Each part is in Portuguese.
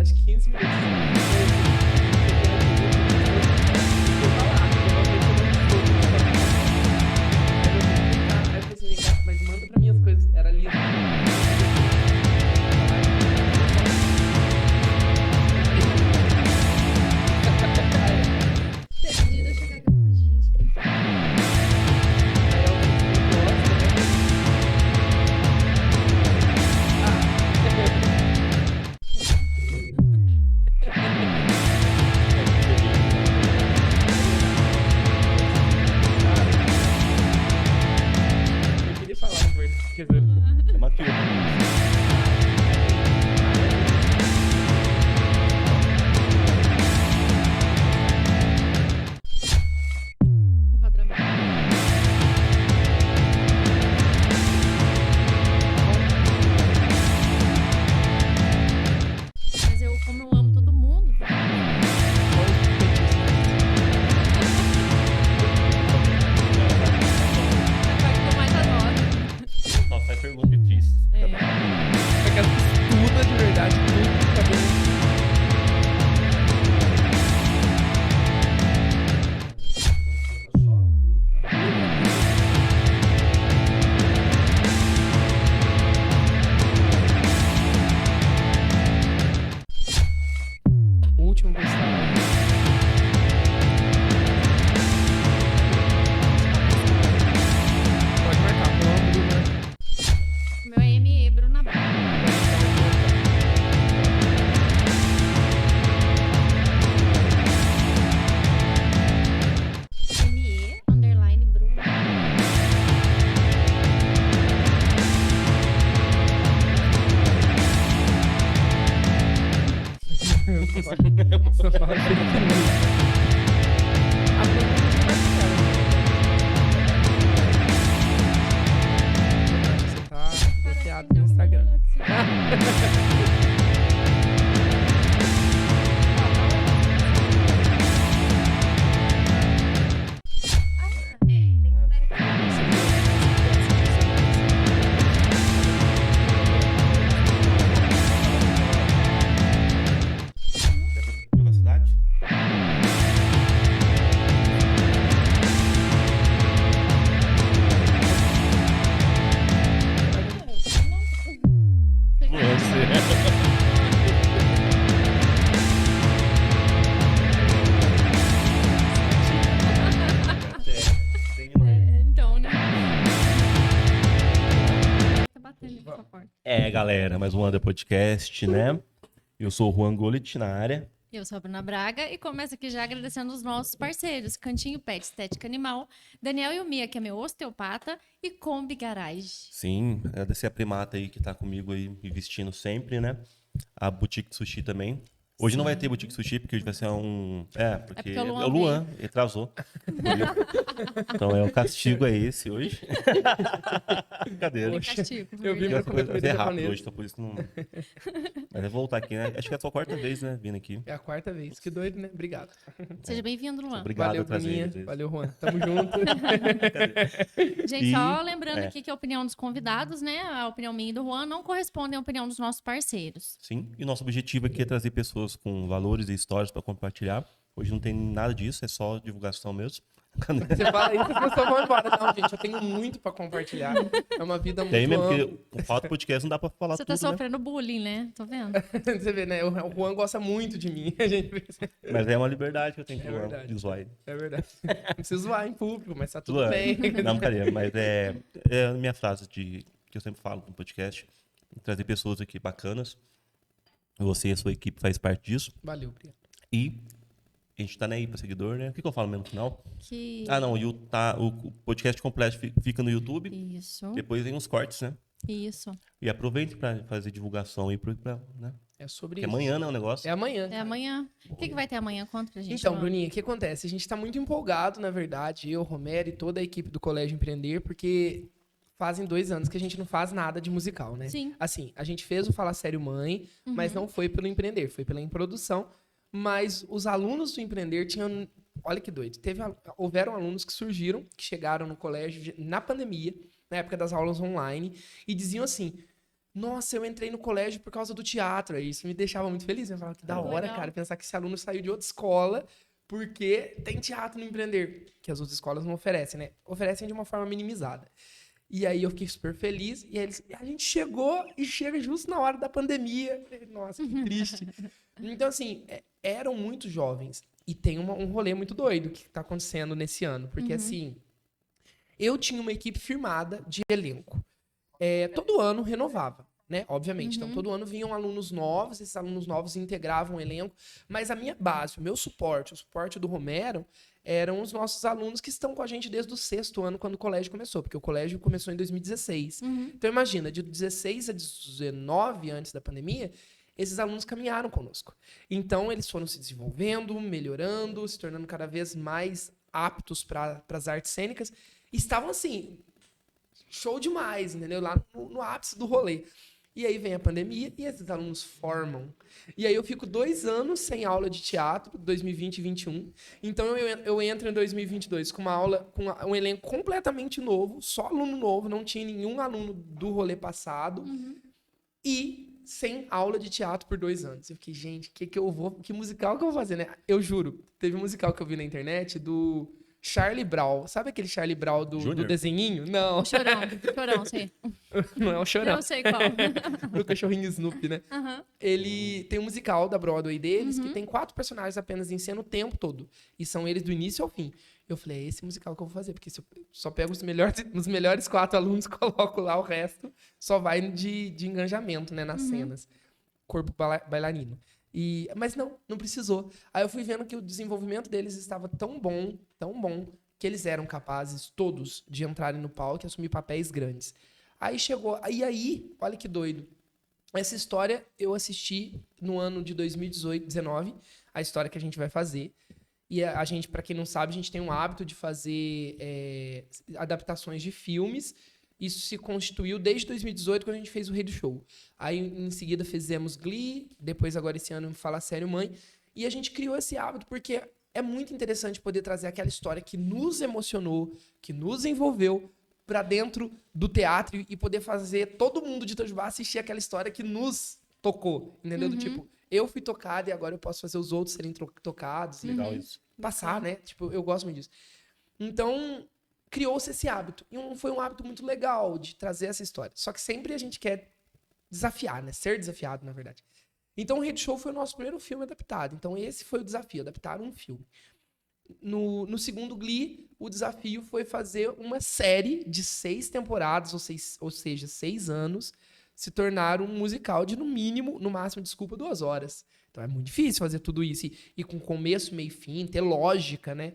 acho que 15 minutos. Aí eu pensei, vem cá, mas manda pra mim as coisas. Era lindo. Perdida, chegar aqui. Gente, que eu queria falar uma coisa. É maquiou. enquadramento. Mas eu, como eu amo todo mundo, é a parte que eu mais adoro. Só faz pergunta difícil. É. Aquela que estuda de verdade, tudo pra ver. O último postado. Pode marcar, vamos, Bruna. O meu é M. Bruna Braga. ME, underline, Bruna. Só fala que ele tem muito. A Bruna não tem mais tela. Eu acho que você tá bloqueado no Instagram. Privacidade? Então, né? Tá batendo aqui com a porta. É, galera, mais um Under Podcast, né? Eu sou o Juan Golit na área. Eu sou a Bruna Braga e começo aqui já agradecendo os nossos parceiros, Cantinho Pet Estética Animal, Daniel e o Mia, que é meu osteopata, e Kombi Garage. Sim, agradecer a Primata aí que tá comigo aí, me vestindo sempre, né? A Boutique Sushi também. Hoje não vai ter Boutique Sushi, porque hoje vai ser um... porque porque o Luan é o Luan, ele atrasou. Então é o castigo é esse hoje. Brincadeira. Tem castigo. eu vi Vai meu ser comentário rápido japonês. hoje, então por isso não... Mas é voltar aqui, né? Acho que é a sua quarta vez, né? Vindo aqui. É a quarta vez. Que doido, né? Obrigado. Seja bem-vindo, Luan. Obrigado Valeu, por trazer Bruninha. vocês. Valeu, Juan. Tamo junto. Gente, E- só lembrando é. aqui que a opinião dos convidados, né, a opinião minha e do Juan, não corresponde à opinião dos nossos parceiros. Sim, e nosso objetivo aqui é trazer pessoas com valores e histórias para compartilhar. Hoje não tem nada disso, é só divulgação mesmo. Você fala isso, as pessoas vão embora. Não, gente, eu tenho muito pra compartilhar. É uma vida muito Tem mesmo, ampla. porque o falta podcast não dá para falar Você tudo, tá sofrendo bullying, né? Tô vendo. Você vê, né? O Juan gosta muito de mim. A gente... né? Mas é uma liberdade que eu tenho É que verdade. de zoar ele. É verdade. Não preciso zoar em público, mas tá tudo Zoar. bem. Não, brincadeira, mas é a minha frase que eu sempre falo no podcast, trazer pessoas aqui bacanas. Você e a sua equipe faz parte disso. Valeu, obrigado. E a gente tá nem aí para seguidor, né? O que eu falo mesmo no final? Que... Ah, não, o podcast completo fica no YouTube. Isso, Depois vem os cortes, né? isso. E aproveite para fazer divulgação aí, né? É sobre Porque isso. amanhã, né, o negócio. É amanhã. É amanhã. O que vai ter amanhã? Conta pra gente. Então, Luan. Bruninha, o que acontece? A gente está muito empolgado, na verdade, eu, Romero e toda a equipe do Colégio Empreender, porque fazem 2 anos que a gente não faz nada de musical, né? Sim. Assim, a gente fez o Fala Sério Mãe, mas não foi pelo Empreender, foi pela Introdução. Mas os alunos do Empreender tinham... Olha que doido. Houveram alunos que surgiram, que chegaram no colégio na pandemia, na época das aulas online, e diziam assim... nossa, eu entrei no colégio por causa do teatro. Aí isso me deixava muito feliz. Eu falava, que da hora, Legal. cara, pensar que esse aluno saiu de outra escola porque tem teatro no Empreender, que as outras escolas não oferecem, né? Oferecem de uma forma minimizada. E aí eu fiquei super feliz. E aí a gente chegou e chega justo na hora da pandemia. Nossa, que triste. Então, assim, eram muito jovens. E tem um rolê muito doido que tá acontecendo nesse ano. Porque, assim, eu tinha uma equipe firmada de elenco. Todo ano renovava, né? Obviamente. Então, todo ano vinham alunos novos, esses alunos novos integravam o elenco. Mas a minha base, o meu suporte, o suporte do Romero, eram os nossos alunos que estão com a gente desde o 6º ano, quando o colégio começou. Porque o colégio começou em 2016. Então, imagina, de 16 a 19, antes da pandemia, esses alunos caminharam conosco. Então, eles foram se desenvolvendo, melhorando, se tornando cada vez mais aptos para as artes cênicas. E estavam, assim, show demais, entendeu? Lá no ápice do rolê. E aí vem a pandemia e esses alunos formam. E aí eu fico 2 anos sem aula de teatro, 2020 e 2021. Então eu entro em 2022 com uma aula, com um elenco completamente novo, só aluno novo, não tinha nenhum aluno do rolê passado. E sem aula de teatro por 2 anos. Eu fiquei, gente, que musical que eu vou fazer, né? Eu juro, teve um musical que eu vi na internet do Charlie Brown. Sabe aquele Charlie Brown do desenhinho? Não. Chorão, sei. Não é o Chorão. Eu sei qual. Do cachorrinho Snoopy, né? Ele tem um musical da Broadway deles que tem 4 personagens apenas em cena o tempo todo. E são eles do início ao fim. Eu falei, é esse musical que eu vou fazer, porque se eu só pego os melhores 4 alunos, coloco lá, o resto só vai de engajamento, né, nas cenas. Corpo bailarino. Mas não precisou. Aí eu fui vendo que o desenvolvimento deles estava tão bom, que eles eram capazes, todos, de entrarem no palco e assumir papéis grandes. Aí chegou... E aí, olha que doido. Essa história eu assisti no ano de 2019, a história que a gente vai fazer. E a gente, para quem não sabe, a gente tem um hábito de fazer adaptações de filmes. Isso se constituiu desde 2018, quando a gente fez o Rei do Show. Aí, em seguida, fizemos Glee. Depois, agora, esse ano, Fala Sério, Mãe. E a gente criou esse hábito porque é muito interessante poder trazer aquela história que nos emocionou, que nos envolveu, para dentro do teatro e poder fazer todo mundo de Itajubá assistir aquela história que nos tocou. Entendeu? Do tipo, eu fui tocado e agora eu posso fazer os outros serem tocados. Legal isso. Passar, né? Tipo, eu gosto muito disso. Então, criou-se esse hábito. E foi um hábito muito legal de trazer essa história. Só que sempre a gente quer desafiar, né? Ser desafiado, na verdade. Então, o Rede Show foi o nosso primeiro filme adaptado. Então, esse foi o desafio, adaptar um filme. No segundo Glee, o desafio foi fazer uma série de 6 temporadas, ou seja, 6 anos, se tornar um musical de, no mínimo, no máximo, 2 horas. Então, é muito difícil fazer tudo isso. E com começo, meio e fim, ter lógica, né?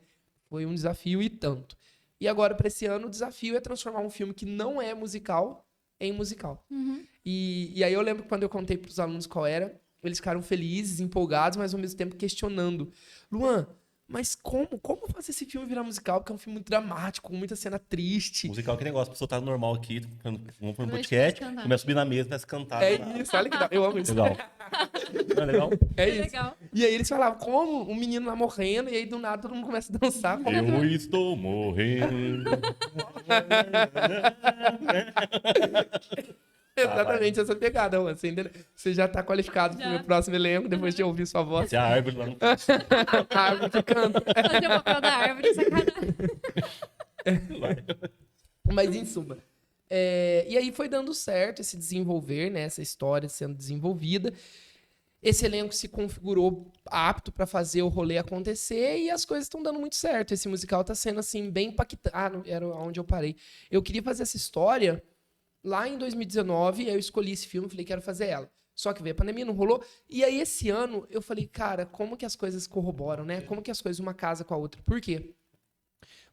Foi um desafio e tanto. E agora, para esse ano, o desafio é transformar um filme que não é musical em musical. E aí eu lembro que quando eu contei para os alunos qual era, eles ficaram felizes, empolgados, mas ao mesmo tempo questionando. Luan, mas como fazer esse filme virar musical? Porque é um filme muito dramático, com muita cena triste. Musical, que negócio, a pessoa tá normal aqui, vamos para um podcast, começa a subir na mesa, começa a cantar. Isso, olha que dá. Eu amo isso. Legal. Não é legal? É isso. Legal. E aí eles falavam, como? Um menino lá morrendo, e aí do nada todo mundo começa a dançar. Eu estou morrendo. Exatamente essa pegada, Luan. Você já tá qualificado pro meu próximo elenco, depois de ouvir sua voz. Se a árvore lá no A árvore que canta. Fazer o papel da árvore, sacanagem. Mas em suma. E aí foi dando certo esse desenvolver, né? Essa história sendo desenvolvida. Esse elenco se configurou apto para fazer o rolê acontecer e as coisas estão dando muito certo. Esse musical tá sendo, assim, bem impactante. Era onde eu parei. Eu queria fazer essa história lá em 2019, eu escolhi esse filme, falei, quero fazer ela. Só que veio a pandemia, não rolou. E aí, esse ano, eu falei, cara, como que as coisas corroboram, né? Como que as coisas uma casa com a outra? Por quê?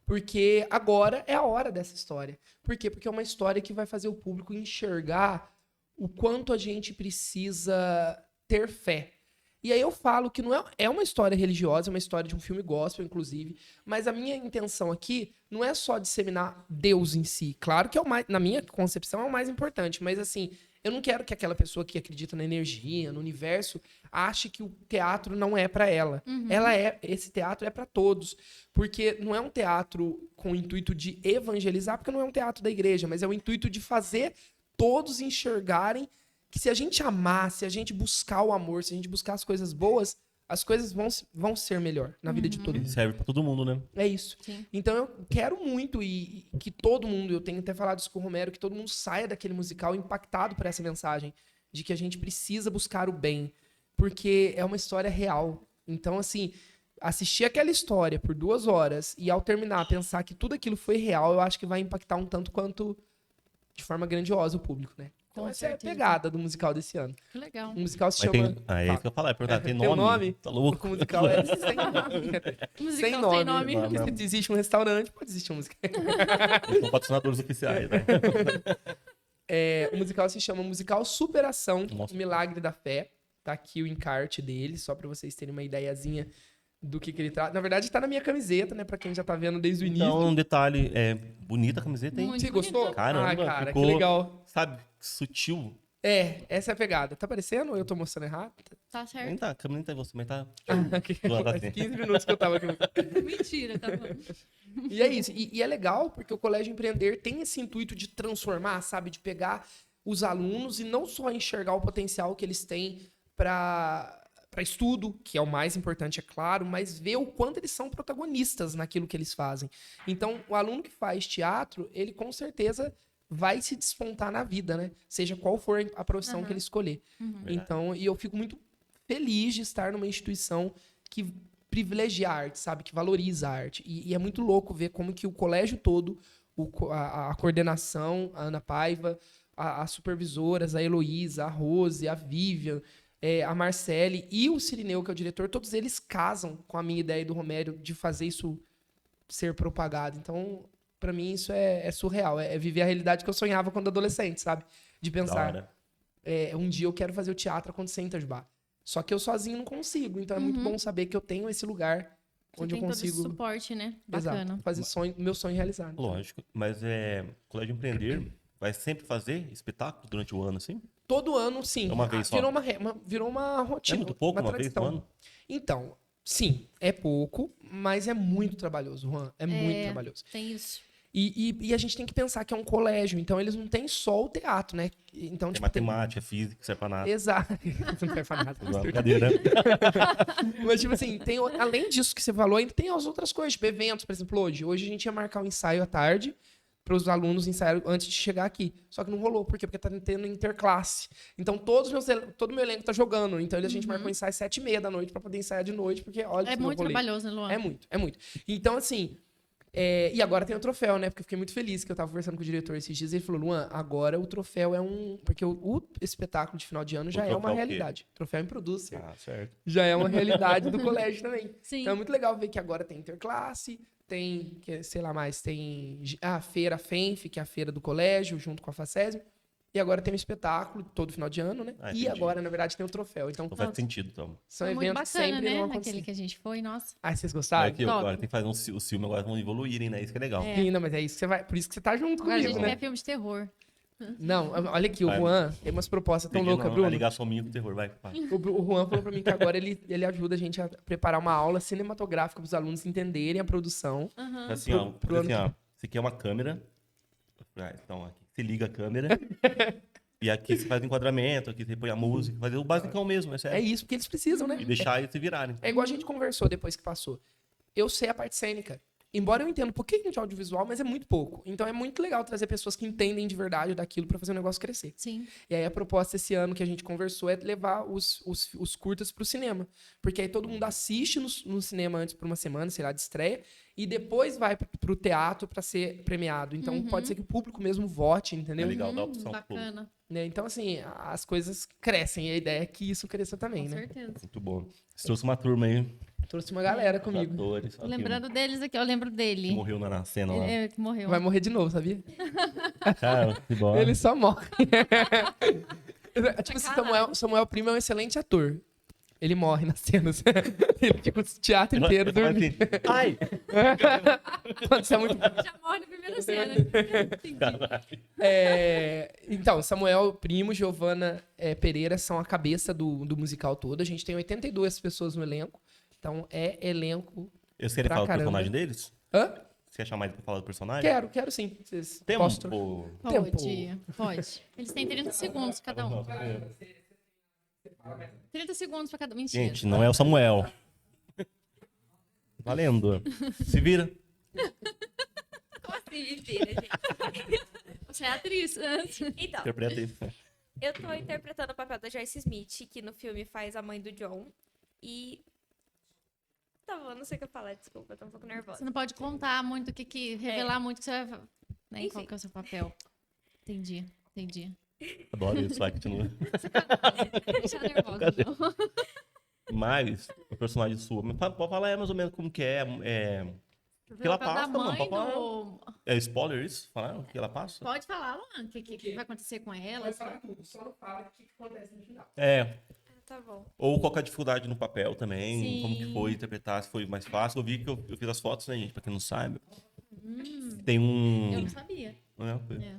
Porque agora é a hora dessa história. Por quê? Porque é uma história que vai fazer o público enxergar o quanto a gente precisa ter fé. E aí eu falo que não é uma história religiosa, é uma história de um filme gospel, inclusive. Mas a minha intenção aqui não é só disseminar Deus em si. Claro que é na minha concepção é o mais importante, mas assim, eu não quero que aquela pessoa que acredita na energia, no universo, ache que o teatro não é para ela. Esse teatro é para todos. Porque não é um teatro com o intuito de evangelizar, porque não é um teatro da igreja, mas é o intuito de fazer todos enxergarem que se a gente amar, se a gente buscar o amor, se a gente buscar as coisas boas, as coisas vão ser melhor na vida de todo mundo. Serve pra todo mundo, né? É isso. Sim. Então eu quero muito e que todo mundo, eu tenho até falado isso com o Romero, que todo mundo saia daquele musical impactado por essa mensagem de que a gente precisa buscar o bem, porque é uma história real. Então, assim, assistir aquela história por 2 horas e ao terminar pensar que tudo aquilo foi real, eu acho que vai impactar um tanto quanto de forma grandiosa o público, né? Então Com essa é a certeza. pegada do musical desse ano. Que legal. O musical se Mas chama... tem. Ah, é isso que eu ia falar. Perguntar, tem Tem um nome? nome? Tá louco? O musical é sem nome. Musical Sem sem nome. nome. Não, Porque não. se existe um restaurante, pode existir um musical. Eles são patrocinadores oficiais, né? O musical se chama Musical Superação, Nossa. o Milagre da Fé. Tá aqui o encarte dele, só pra vocês terem uma ideiazinha do que ele trata. Na verdade, tá na minha camiseta, né? Pra quem já tá vendo desde o início. Então, um detalhe, bonita a camiseta, hein? Muito Você gostou? bonita. Caramba, Ah, cara, ficou, que legal. sabe, sutil. Essa é a pegada. Tá aparecendo ou eu tô mostrando errado? Tá Nem certo. tá, a câmera nem tá em você, mas tá. Aqui, Boa, tá faz sim. 15 minutos que eu tava aqui. Mentira, tá bom. E é isso. E é legal porque o Colégio Empreender tem esse intuito de transformar, sabe? De pegar os alunos e não só enxergar o potencial que eles têm para estudo, que é o mais importante, é claro, mas ver o quanto eles são protagonistas naquilo que eles fazem. Então, o aluno que faz teatro, ele com certeza vai se despontar na vida, né? Seja qual for a profissão que ele escolher. Então, e eu fico muito feliz de estar numa instituição que privilegia a arte, sabe? Que valoriza a arte. E é muito louco ver como que o colégio todo, a coordenação, a Ana Paiva, as supervisoras, a Heloísa, a Rose, a Vivian, a Marcele e o Cirineu, que é o diretor, todos eles casam com a minha ideia do Romero de fazer isso ser propagado. Então, pra mim, isso é surreal. É viver a realidade que eu sonhava quando adolescente, sabe? De Da pensar, hora. um dia eu quero fazer o teatro acontecer em Itajubá. Só que eu sozinho não consigo. Então, é muito bom saber que eu tenho esse lugar Você onde eu tem consigo... todo esse suporte, né? Bacana. Exato, fazer meu sonho realizado. Lógico. Mas Colégio Empreender vai sempre fazer espetáculo durante o ano, assim? Todo ano, sim. É uma vez só? Virou uma É rotina. muito pouco, uma vez no tradição. ano? Então, sim, é pouco, mas é muito trabalhoso, Juan. É muito trabalhoso. Tem isso. E a gente tem que pensar que é um colégio, então eles não têm só o teatro, né? Então, Tem tipo, matemática, física, não serve pra nada. Exato. Não serve pra nada. Brincadeira. Mas, tipo assim, além disso que você falou, ainda tem as outras coisas, tipo eventos, por exemplo, hoje. Hoje a gente ia marcar um ensaio à tarde para os alunos ensaiarem antes de chegar aqui. Só que não rolou. Por quê? Porque tá tendo interclasse. Então, todo o meu elenco tá jogando. Então, a gente marcou um ensaio às 7h30 da noite para poder ensaiar de noite, porque olha É esse meu muito rolê. trabalhoso, né, Luan? É muito, é muito. Então, assim... e agora tem o troféu, né? Porque eu fiquei muito feliz que eu tava conversando com o diretor esses dias e ele falou, Luan, agora o troféu é um... Porque o espetáculo de final de ano já é uma troféu o quê? realidade. Troféu em Producer. Ah, certo. Já é uma realidade do colégio também. Sim. Então é muito legal ver que agora tem interclasse, tem, sei lá mais, tem a feira FENF, que é a feira do colégio, junto com a FACESM. E agora tem um espetáculo todo final de ano, né? Ah, E entendi. agora, na verdade, tem o troféu. Então, Não faz sentido, então. são Foi muito eventos que bacana, sempre né? vão Aquele acontecer. que a gente foi, nossa. Ah, vocês gostaram? Aqui, top. agora tem que fazer os filmes, agora vão evoluírem, né? Isso que é legal. É. Sim, não, mas é isso que você vai... Por isso que você tá junto Agora a comigo, gente né? quer filme de terror. Não, olha aqui, o Vai. Juan tem umas propostas tão Pedindo loucas, a Bruno. ligação minha com o terror, vai. O Juan falou pra mim que agora ele ajuda a gente a preparar uma aula cinematográfica para os alunos entenderem a produção. Assim, ó, Pro ano assim, ó, você quer uma câmera. Então, aqui você liga a câmera. E aqui você faz o enquadramento, aqui você põe a música, fazer o basicão mesmo, é É sério. isso, porque eles precisam, né? E deixar eles se virarem. É igual a gente conversou depois que passou. Eu sei a parte cênica. Embora eu entenda um pouquinho de audiovisual, mas é muito pouco. Então é muito legal trazer pessoas que entendem de verdade daquilo para fazer o negócio crescer. Sim. E aí a proposta esse ano que a gente conversou é levar os curtas pro cinema. Porque aí todo mundo assiste no cinema antes por uma semana, sei lá, de estreia, e depois vai pro teatro para ser premiado. Então pode ser que o público mesmo vote, É entendeu? legal dar opção pro público. Bacana. Né? Então, assim, as coisas crescem. E a ideia é que isso cresça também, Com né? certeza. Muito bom. Você trouxe uma turma aí, Trouxe uma galera os comigo. atores. ó, Lembrando deles aqui, eu lembro que dele. morreu na cena lá. Ele que morreu. Vai morrer de novo, sabia? Cara, que bom. Ele só morre. Tipo, Sacanagem. Samuel Primo é um excelente ator. Ele morre nas cenas. Ele fica o teatro inteiro Ele fala dormindo. assim, ai! Quando você é muito... Já morre na primeira cena. Entendi. Então, Samuel Primo, Giovana Pereira são a cabeça do musical todo. A gente tem 82 pessoas no elenco. Então, é elenco... Eles querem Pra falar do caramba. personagem deles? Hã? Você quer chamar ele pra falar do personagem? Quero sim. Vocês Tempo. postam? Pode. Eles têm 30 segundos cada um. 30 segundos pra cada um. Mentira. Gente, não é o Samuel. Valendo. Se vira. Como assim, me vira, gente? Você é atriz. Então, Interpreta aí. eu tô interpretando o papel da Joyce Smith, que no filme faz a mãe do John. E... Tá bom, não sei o que eu falar, desculpa, eu tô um pouco Você nervosa. não pode contar muito revelar muito que você vai. Né, Enfim. qual que é o seu papel. Entendi. Adoro isso, vai, continua. Deixa eu nervosa, não. Mas, o personagem sua, mas pode falar mais ou menos como que é. Que ela O papel passa, da mano, mãe pode falar. do... É spoiler isso? Falaram que ela passa? Pode falar, Luan, o que vai acontecer com ela. Pode falar tudo, só não fala o que acontece no final. É. Tá bom. Ou qual que é a dificuldade no papel também, Sim. como que foi interpretar, se foi mais fácil. Eu vi que eu fiz as fotos, né, gente, pra quem não sabe. Tem um... Eu não sabia. É.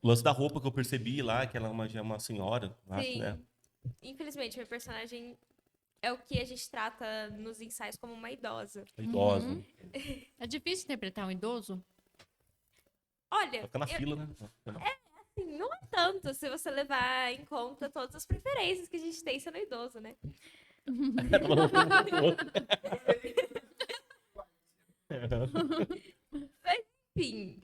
O lance da roupa que eu percebi lá, que ela é uma senhora, acho, Sim. né? Infelizmente, meu personagem é o que a gente trata nos ensaios como uma idosa. Idosa. É difícil interpretar um idoso? Olha, Fica na fila, né? assim, não é tanto se você levar em conta todas as preferências que a gente tem sendo idoso, né? Enfim,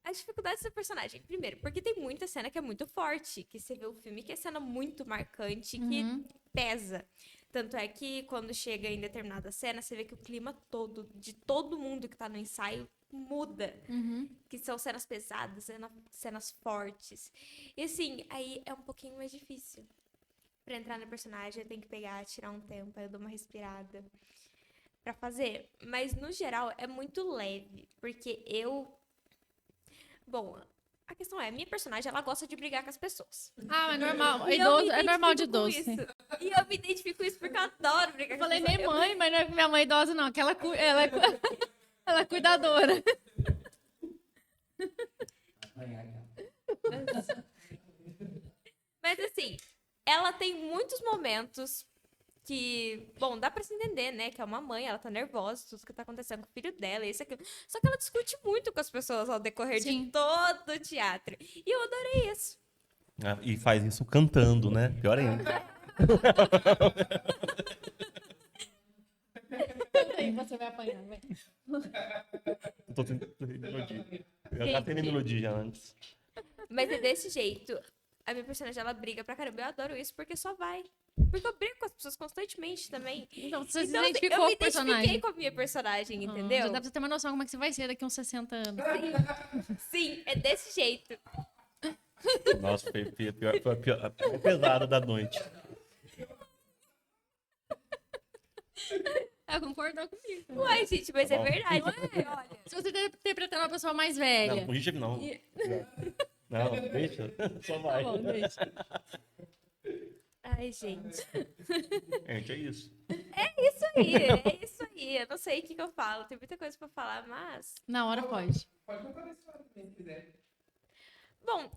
as dificuldades do personagem. Primeiro, porque tem muita cena que é muito forte, que você vê o filme que é cena muito marcante, que pesa. Tanto é que quando chega em determinada cena, você vê que o clima todo, de todo mundo que tá no ensaio, muda. Que são cenas pesadas, cenas fortes. E assim, aí é um pouquinho mais difícil. Pra entrar no personagem, eu tenho que pegar, tirar um tempo, aí eu dou uma respirada pra fazer. Mas, no geral, é muito leve. Porque Bom, a questão é, a minha personagem, ela gosta de brigar com as pessoas. Ah, mas é normal. E eu me Idoso, é normal de identifico com idoso. Sim. isso. E eu me identifico com isso porque eu adoro brigar Eu com as falei pessoas. nem mãe, mas não é minha mãe idosa, não. Que ela ela é cuidadora. Mas assim, ela tem muitos momentos que, bom, dá pra se entender, né? Que é uma mãe, ela tá nervosa, tudo que tá acontecendo com o filho dela, isso, aquilo. Só que ela discute muito com as pessoas ao decorrer Sim. de todo o teatro. E eu adorei isso. Ah, e faz isso cantando, né? Pior ainda. Aí você vai apanhar, vem. Eu tô tentando melodia. Eu já tenho melodia já antes. Mas é desse jeito. A minha personagem, ela briga pra caramba. Eu adoro isso porque só vai. Porque eu brigo com as pessoas constantemente também. Então, você se Então, assim, identificou eu com me o personagem. identifiquei com a minha personagem, entendeu? Já dá pra você ter uma noção como é que você vai ser daqui uns 60 anos. Sim, é desse jeito. Nossa, foi a pior pesada da noite. Ela concordou comigo. Uai, gente, mas Tá é bom. verdade. Olha, Se você tá interpretando uma pessoa mais Não, velha. corrija que não. Não, deixa. Só vai. Tá bom, deixa. ai, gente. Gente, é isso. É isso aí. Eu não sei o que eu falo. Tem muita coisa pra falar, mas... Na hora pode. Pode contar a história também, se quiser. Bom,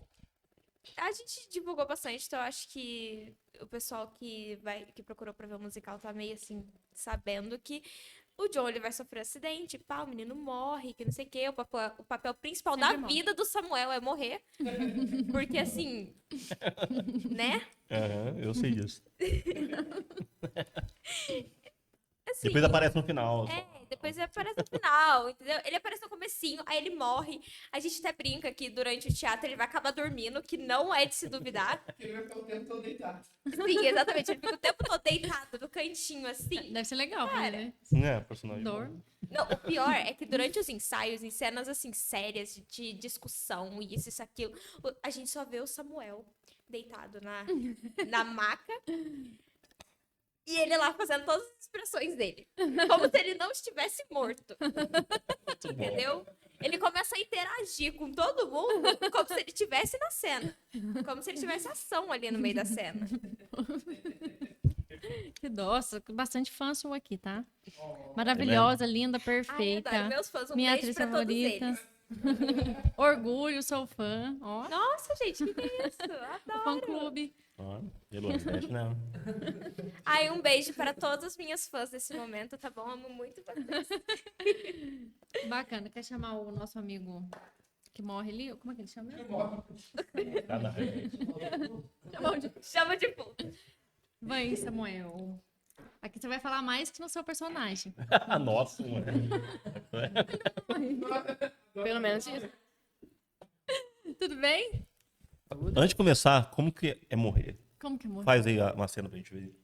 a gente divulgou bastante, então eu acho que o pessoal que procurou pra ver o musical tá meio assim, sabendo que o John ele vai sofrer um acidente, pá, o menino morre, que não sei o quê. O papel principal Sempre da morre. vida do Samuel é morrer. Porque assim, né? Aham, eu sei disso. Assim, Depois aparece no final. depois ele aparece no final, entendeu? Ele aparece no comecinho, aí ele morre. A gente até brinca que durante o teatro ele vai acabar dormindo, que não é de se duvidar. Porque ele vai ficar o tempo todo deitado. Sim, exatamente. Ele fica o tempo todo deitado no cantinho, assim. Deve ser legal pra Cara, ele, Né, personagem. Dor. Não, o pior é que durante os ensaios, em cenas assim sérias de discussão, isso, aquilo, a gente só vê o Samuel deitado na maca. E ele lá fazendo todas as expressões dele. Como se ele não estivesse morto. Muito bom. Entendeu? Ele começa a interagir com todo mundo como se ele estivesse na cena. Como se ele tivesse ação ali no meio da cena. Que nossa, bastante fã sua aqui, tá? Maravilhosa, linda, Ai, perfeita. adoro. Meus fãs, um Minha beijo atriz pra todos favorita. eles. Orgulho, sou fã. Ó, Nossa, gente, que é isso? o Adoro. fã-clube. Ó, Elô, mexe não. Ai, um beijo para todas as minhas fãs desse momento, tá bom? Amo muito vocês. Bacana. Quer chamar o nosso amigo que morre ali? Como é que ele chama? Tá na frente. Chama de puta. Vai, Samuel. Aqui você vai falar mais que no seu personagem. Nossa, mano. Pelo menos isso. Tudo bem? Antes de começar, como que é morrer? Como que morreu? Faz aí uma cena pra gente ver.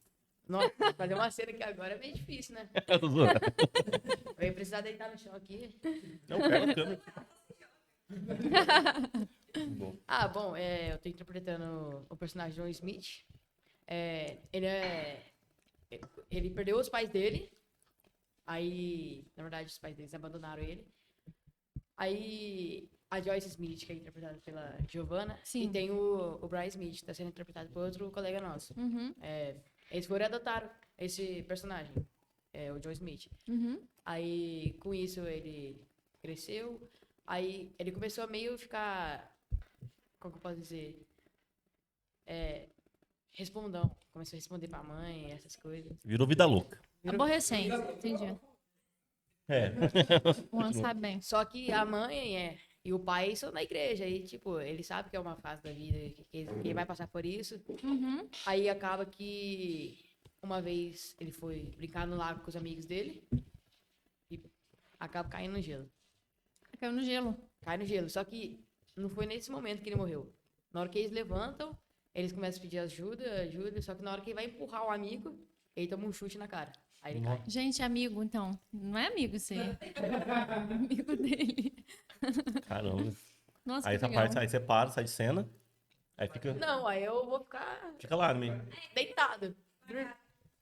Nossa, fazer uma cena que agora é meio difícil, né? Eu tô zoando. Eu ia precisar deitar no chão aqui. Não, pega a câmera. Bom. Ah, bom, eu tô interpretando o personagem John Smith. Ele perdeu os pais dele. Aí, na verdade, os pais deles abandonaram ele. Aí, a Joyce Smith, que é interpretada pela Giovanna. Sim. E tem o Brian Smith, que tá sendo interpretado por outro colega nosso. Uhum, Eles foram e adotaram esse personagem, o John Smith. uhum. Aí, com isso, ele cresceu. Aí, ele começou a meio ficar... Como que eu posso dizer? Respondão. Começou a responder pra mãe, essas coisas. Virou vida louca. Aborrecente, entendi. É. O Juan sabe bem. Só que a mãe e o pai são da igreja. Aí, tipo, ele sabe que é uma fase da vida, que ele vai passar por isso. Uhum. Aí, acaba que... Uma vez, ele foi brincar no lago com os amigos dele. E acaba caindo no gelo. Caiu no gelo. Cai no gelo. Só que não foi nesse momento que ele morreu. Na hora que eles levantam, eles começam a pedir ajuda. Só que na hora que ele vai empurrar o amigo, ele toma um chute na cara. Aí ele cai. Gente, amigo, então. Não é amigo você. Amigo dele. Caramba. Nossa, Aí que essa legal. parte, aí você para, sai de cena. Aí fica, Não, aí eu vou ficar fica lá no meio. deitado.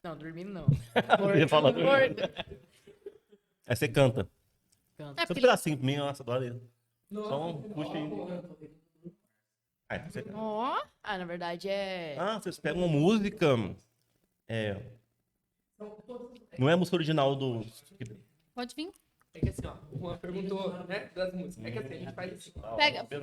Não, dormindo não. Ele fala- Morto. Aí você canta. Canto. É Canta um porque... pedacinho pra mim, nossa, adoro ele. Só um puxa aí. Aí você canta. Ó, Ah, na verdade Ah, vocês pegam uma música. Não é a música original do. pode vir. É que assim, ó, o Juan perguntou, né, das músicas. É que assim, a gente faz assim.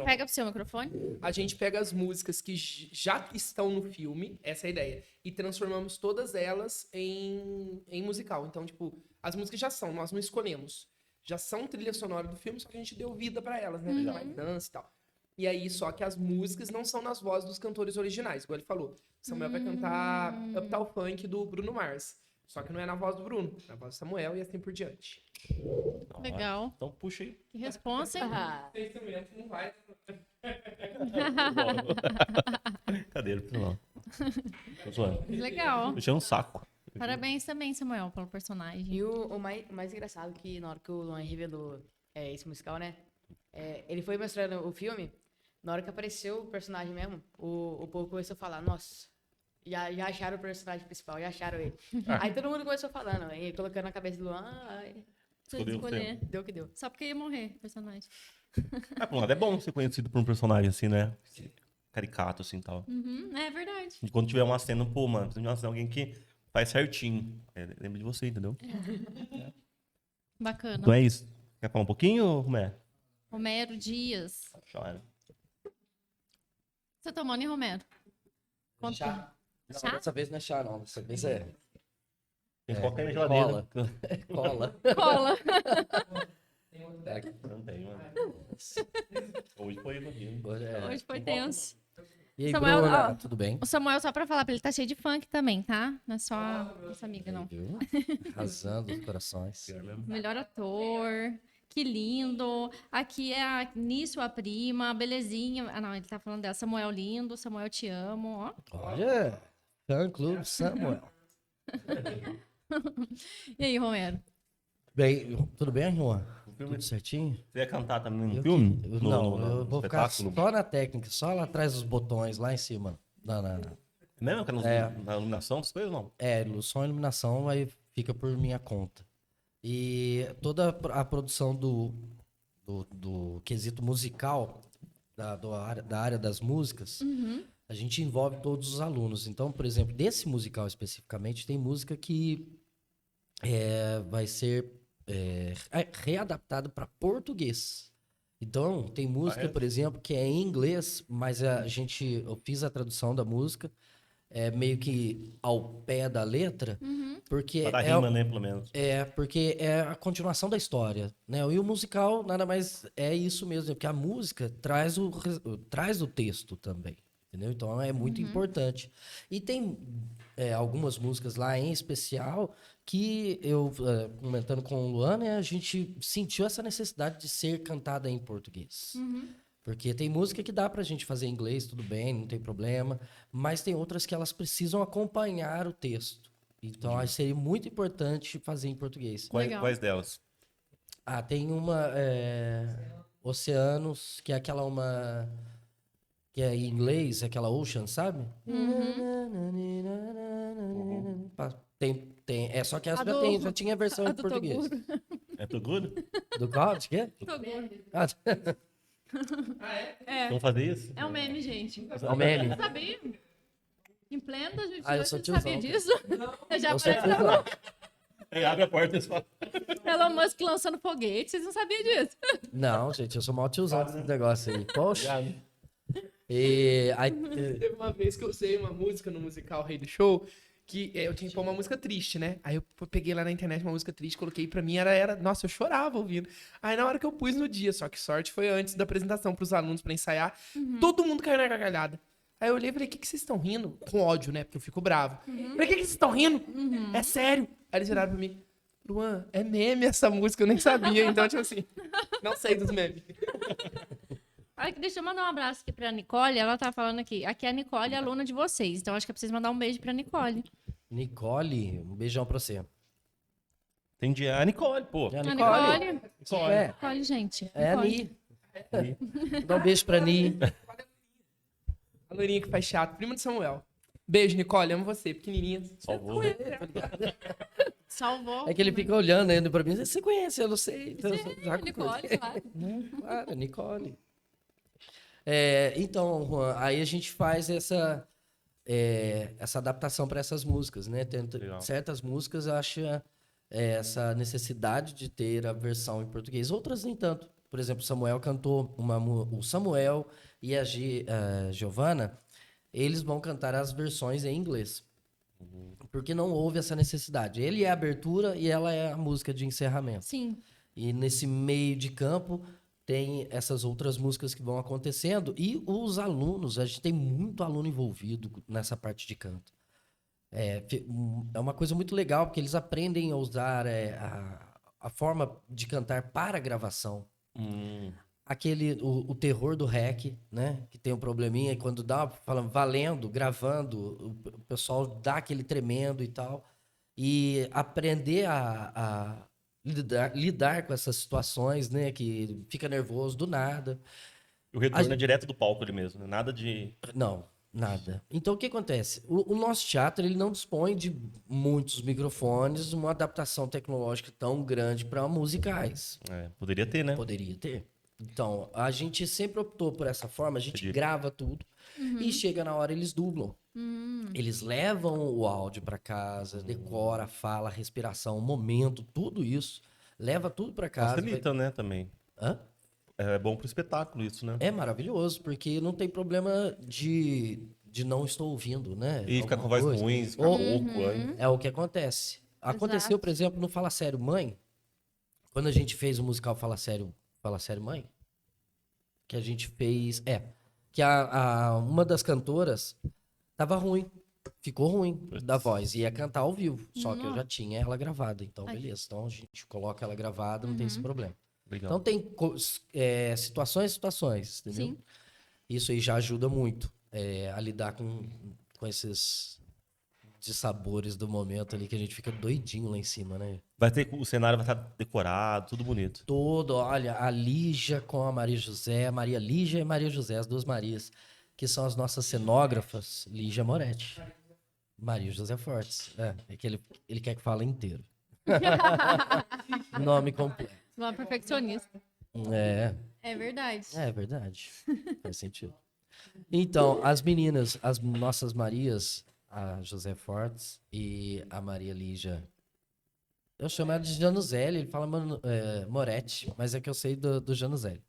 Pega pro seu microfone. A gente pega as músicas que já estão no filme, essa é a ideia, e transformamos todas elas em musical. Então, tipo, as músicas já são, nós não escolhemos. Já são trilha sonora do filme, só que a gente deu vida pra elas, né? Já mais dança e tal. E aí, só que as músicas não são nas vozes dos cantores originais, igual ele falou. Samuel vai cantar Uptown Funk do Bruno Mars. Só que não é na voz do Bruno, é na voz do Samuel e assim por diante. Legal. Então puxa aí. Que responsa, hein? Ah, Sem instrumento não vai. Cadê ele? Não. Tô zoando. Legal. Deixando um saco. Parabéns também, Samuel, pelo personagem. e o mais engraçado que na hora que o Luan revelou esse musical, né? Ele foi mostrando o filme, na hora que apareceu o personagem mesmo, o povo começou a falar, nossa, já acharam o personagem principal, já acharam ele. Aí todo mundo começou falando, aí colocando na cabeça do Luan, Precisa Escolheu escolher. deu o que deu. Só porque ia morrer o personagem. Ah, por um lado é bom ser conhecido por um personagem assim, né? Caricato, assim, tal. Uhum, é verdade. E quando tiver uma cena, pô, mano, precisa de alguém que faz certinho. Lembra de você, entendeu? Bacana. Então é isso. Quer falar um pouquinho, Romero? Romero Dias. Chora. Você tomou, né, Romero? Conta. Chá? Não, Chá? dessa vez não é chá, não. Dessa vez é Tem que colocar aí na geladeira. cola. Cola. É, Não tem, mano. Hoje foi horrível. Hoje foi tenso. E aí, Samuel, Bruna, ó. tudo bem? O Samuel, só pra falar pra ele, tá cheio de funk também, tá? Não é só nossa amiga, não. Viu? Arrasando os corações. Pior mesmo. Melhor ator. Que lindo. Aqui é a Nício, a prima. Belezinha. Ah, não, ele tá falando dela. Samuel lindo. Samuel, te amo. Ó. Olha, Fã Clube Samuel. E aí, Romero? Bem, tudo bem, Juan? filme- Tudo certinho? Você ia cantar também no Eu filme? que- No- não, no eu vou ficar espetáculo? só na técnica, só lá atrás dos botões, lá em cima. Mesmo que É. na iluminação das coisas, não? Som e iluminação aí fica por minha conta. E toda a produção do quesito musical, da área das músicas, a gente envolve todos os alunos. Então, por exemplo, desse musical especificamente, tem música que vai ser readaptada para português. Então, tem música, é? por exemplo, que é em inglês, mas eu fiz a tradução da música, meio que ao pé da letra, porque Para dar rima, né, pelo menos. porque é a continuação da história, né? E o musical nada mais é isso mesmo, porque a música traz o texto também, entendeu? Então é muito importante. E tem algumas músicas lá em especial que eu, comentando com o Luan, né, a gente sentiu essa necessidade de ser cantada em português. Porque tem música que dá pra gente fazer em inglês, tudo bem, não tem problema, mas tem outras que elas precisam acompanhar o texto. Então, acho que seria muito importante fazer em português. Legal. Quais delas? Tem uma, Oceanos, que é aquela uma... Que é em inglês, aquela Ocean, sabe? Só que essa A do- já tinha a versão a em do português. Toguro. É Too Good? Do qual? De quê? Toguro. Ah, Vamos fazer isso? É um meme, gente. é o meme. Não sabia? Em pleno 2018, Eu sou você não sabia tiozão. disso? Eu já Eu sou apareceu tiozão. Abre a porta e fala. Elon Musk lançando foguete, vocês não sabiam disso? Não, gente, eu sou mal tiozão desse negócio aí. Poxa. E aí, Teve uma vez que eu usei uma música no musical Rei do Show, que eu tinha que pôr uma música triste, né? Aí eu peguei lá na internet uma música triste, coloquei, pra mim nossa, eu chorava ouvindo. Aí na hora que eu pus no dia, só que sorte foi antes da apresentação pros alunos pra ensaiar, todo mundo caiu na gargalhada. Aí eu olhei e falei, o que vocês estão rindo? Com ódio, né? Porque eu fico bravo. Falei, o que vocês estão rindo? É sério? Aí eles viraram pra mim, Luan, é meme essa música, eu nem sabia. Então, tipo assim, não sei dos memes. Olha, deixa eu mandar um abraço aqui pra Nicole. Ela tá falando aqui. Aqui é a Nicole, aluna de vocês. Então acho que é preciso mandar um beijo pra Nicole. Nicole, um beijão pra você. Entendi. A Nicole, pô. É a A Nicole. Nicole. É, Nicole, gente. é a Nicole. Ni. Dá um beijo pra Ni. A loirinha que faz teatro, prima de Samuel. Beijo, Nicole, amo você, pequenininha. Salvou. Salvou. É que ele fica olhando ainda pra mim. Você conhece? Eu não sei. Então, eu já Nicole, claro. Claro, Nicole. Então, Juan, aí a gente faz essa adaptação para essas músicas, né? Legal. Certas músicas acham essa necessidade de ter a versão em português, outras nem tanto. Por exemplo, Samuel cantou o Samuel e a Giovanna, eles vão cantar as versões em inglês. Porque não houve essa necessidade. Ele é a abertura e ela é a música de encerramento. Sim. E nesse meio de campo tem essas outras músicas que vão acontecendo. E os alunos, a gente tem muito aluno envolvido nessa parte de canto. É uma coisa muito legal, porque eles aprendem a usar a forma de cantar para a gravação. O terror do REC, né? Que tem um probleminha, e quando dá, falando, valendo, gravando, o pessoal dá aquele tremendo e tal. E aprender a lidar com essas situações, né? Que fica nervoso do nada. O retorno é direto do palco ali mesmo, né? Nada de... Não, nada. Então, o que acontece? O nosso teatro, ele não dispõe de muitos microfones, uma adaptação tecnológica tão grande para musicais. Poderia ter, né? Poderia ter. Então, a gente sempre optou por essa forma, a gente Entendi. grava tudo e chega na hora eles dublam. Eles levam o áudio para casa, decora, a fala, a respiração, o momento, tudo isso. Leva tudo para casa. Facilita, né, também. Hã? É bom pro espetáculo isso, né? É maravilhoso, porque não tem problema de não estou ouvindo, né? E ficar com Alguma voz coisa. ruim, ficar Ou- rouco. É o que acontece. Aconteceu, Exato. por exemplo, no Fala Sério Mãe, quando a gente fez o musical Fala Sério Mãe, que a gente fez. Que uma das cantoras tava ruim. Ficou ruim da voz. Ia cantar ao vivo. Só que eu já tinha ela gravada. Então, Ai. beleza. Então a gente coloca ela gravada, não tem esse problema. Legal. Então tem situações, entendeu? Sim. Isso aí já ajuda muito a lidar com esses dissabores do momento ali que a gente fica doidinho lá em cima, né? O cenário vai estar decorado, tudo bonito. Olha, a Lígia com a Maria José, Maria Lígia e Maria José, as duas Marias, que são as nossas cenógrafas, Lígia Moretti. Maria José Fortes. É que ele quer que fale inteiro. Nome completo. Uma perfeccionista. É verdade. É verdade. Faz sentido. Então, as meninas, as nossas Marias, a José Fortes e a Maria Lígia. Eu chamo ela de Januzelli, ele fala Moretti, mas é que eu sei do Januzelli.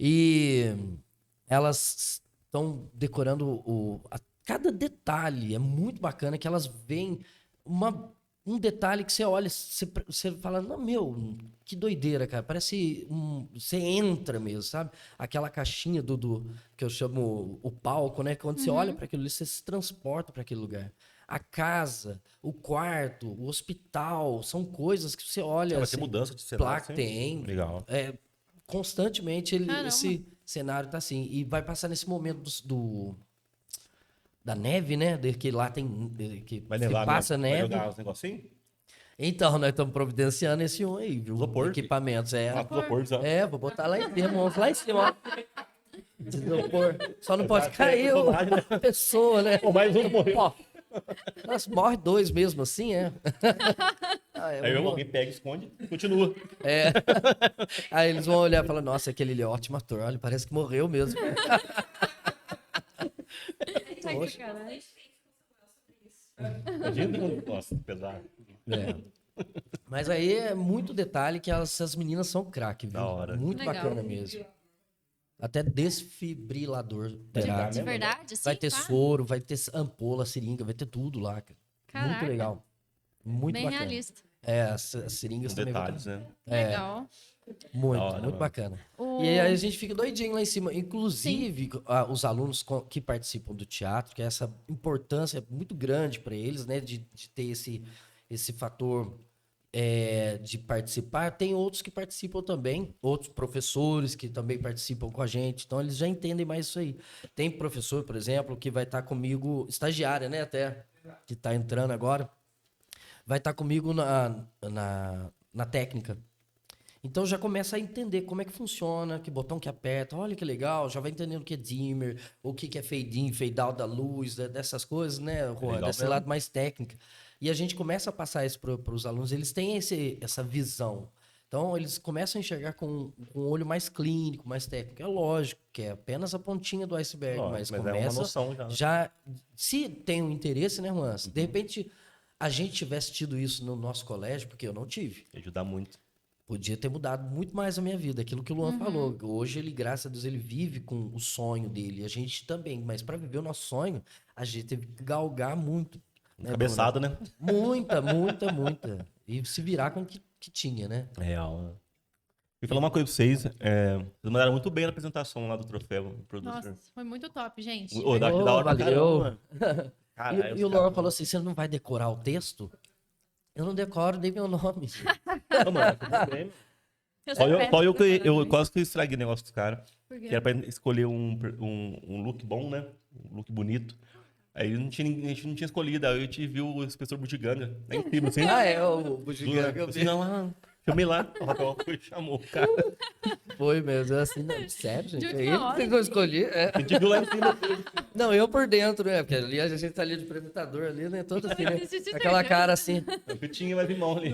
E elas estão decorando cada detalhe. É muito bacana que elas veem um detalhe que você olha, você fala, não, meu, que doideira, cara. Parece você entra mesmo, sabe? Aquela caixinha que eu chamo o palco, né? Quando você olha para aquilo ali, você se transporta para aquele lugar. A casa, o quarto, o hospital, são coisas que você olha. Vai assim, ter mudança de cenário. placa tem. Legal. Constantemente Caramba. esse cenário tá assim. E vai passar nesse momento da neve, né? Que lá tem. Que Vai se nevar, passa vai neve. jogar os negocinhos? Então, nós estamos providenciando esse um aí, viu? Isopor. Equipamentos. Isopor, já. Vou botar lá em cima, vamos lá em cima, ó. Isopor. Só não pode Exato, cair é personagem, né? a pessoa, né? Pô, mais um morreu. Ó, nós morre 2 mesmo assim, é. Aí alguém pega, esconde, continua. É. Aí eles vão olhar e falar, nossa, aquele ali é ótimo ator, olha, parece que morreu mesmo. Poxa. Caralho. Imagina. Nossa, pesado. É. Mas aí é muito detalhe que essas meninas são craque, viu? Da hora. Muito Legal. bacana mesmo. Até desfibrilador terá. De verdade? Sim, Vai ter tá? soro, vai ter ampola, seringa, vai ter tudo lá, cara. Caraca. Muito legal. Muito Bem bacana. realista. É, as seringas Com também. detalhes, né? Legal. Muito, Da hora, muito mano. bacana. O- E aí a gente fica doidinho lá em cima. Inclusive, os alunos que participam do teatro, que é essa importância muito grande para eles, né? De ter esse fator de participar. Tem outros que participam também, outros professores que também participam com a gente. Então, eles já entendem mais isso aí. Tem professor, por exemplo, que vai estar comigo, estagiária, né? Até, que está entrando agora. Vai estar comigo na técnica. Então já começa a entender como é que funciona, que botão que aperta, olha que legal, já vai entendendo o que é dimmer, o que é fade in, fade out da luz, dessas coisas, né, Juan? Legal Desse mesmo. lado mais técnico. E a gente começa a passar isso para os alunos, eles têm essa visão. Então eles começam a enxergar com um olho mais clínico, mais técnico. É lógico que é apenas a pontinha do iceberg, Ó, mas é uma começa noção já. Né? já, se tem um interesse, né, Juan? Se de repente a gente tivesse tido isso no nosso colégio, porque eu não tive. Ia ajudar muito. Podia ter mudado muito mais a minha vida, aquilo que o Luan falou. Hoje ele, graças a Deus, ele vive com o sonho dele. A gente também, mas para viver o nosso sonho, a gente teve que galgar muito. Né, Cabeçada, né? Bruna? Muita. E se virar com o que tinha, né? Real, né? E falar uma coisa pra vocês, vocês mandaram muito bem na apresentação lá do troféu, producer. Nossa, foi muito top, gente. Ô, da hora pra valeu. caramba. Caralho, E o os Luan caras- falou assim: você não vai decorar o texto? Eu não decoro nem meu nome. Não, mano, tudo bem, mano. Eu Só sou eu péssima que eu decoradora. quase que estraguei o negócio dos caras. Por quê? Que era pra escolher um look bom, né? Um look bonito. Aí a gente não tinha escolhido, aí eu te vi o inspetor Budiganga lá em cima, assim. O Bugiganga que eu Assim, vi. não, chamei lá, o Rafael foi, chamou o cara. Foi mesmo. Eu assim, não, sério, gente? De É última ele que hora. vocês vão escolher? É. A gente viu lá em cima. Não, eu por dentro, né? Porque ali a gente tá ali de apresentador ali, né? Todo assim, né? Você se Aquela perdeu. cara assim. Eu tinha mais irmão ali.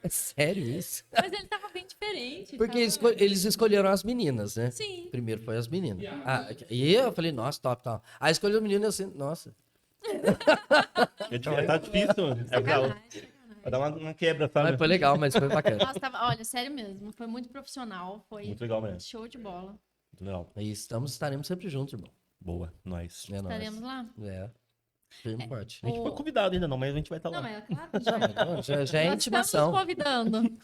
É sério isso? Mas ele tava bem diferente. Porque tava- eles escolheram as meninas, né? Sim. Primeiro foi as meninas. E eu falei, nossa, top, top. Aí escolheu o menino assim, nossa. Tá difícil, mano. É pra Sacanagem. vai dar uma quebra, sabe? Mas foi legal, mas foi bacana. Nossa, tava... Olha, sério mesmo. Foi muito profissional. Foi Muito legal mesmo. show de bola. Muito legal. E estaremos sempre juntos, irmão. Boa, nós. É nóis. Estaremos lá. É. Firme e forte. A gente foi convidado ainda não, mas a gente vai estar lá. Não, é claro. Não, já é Nós intimação. estamos convidando.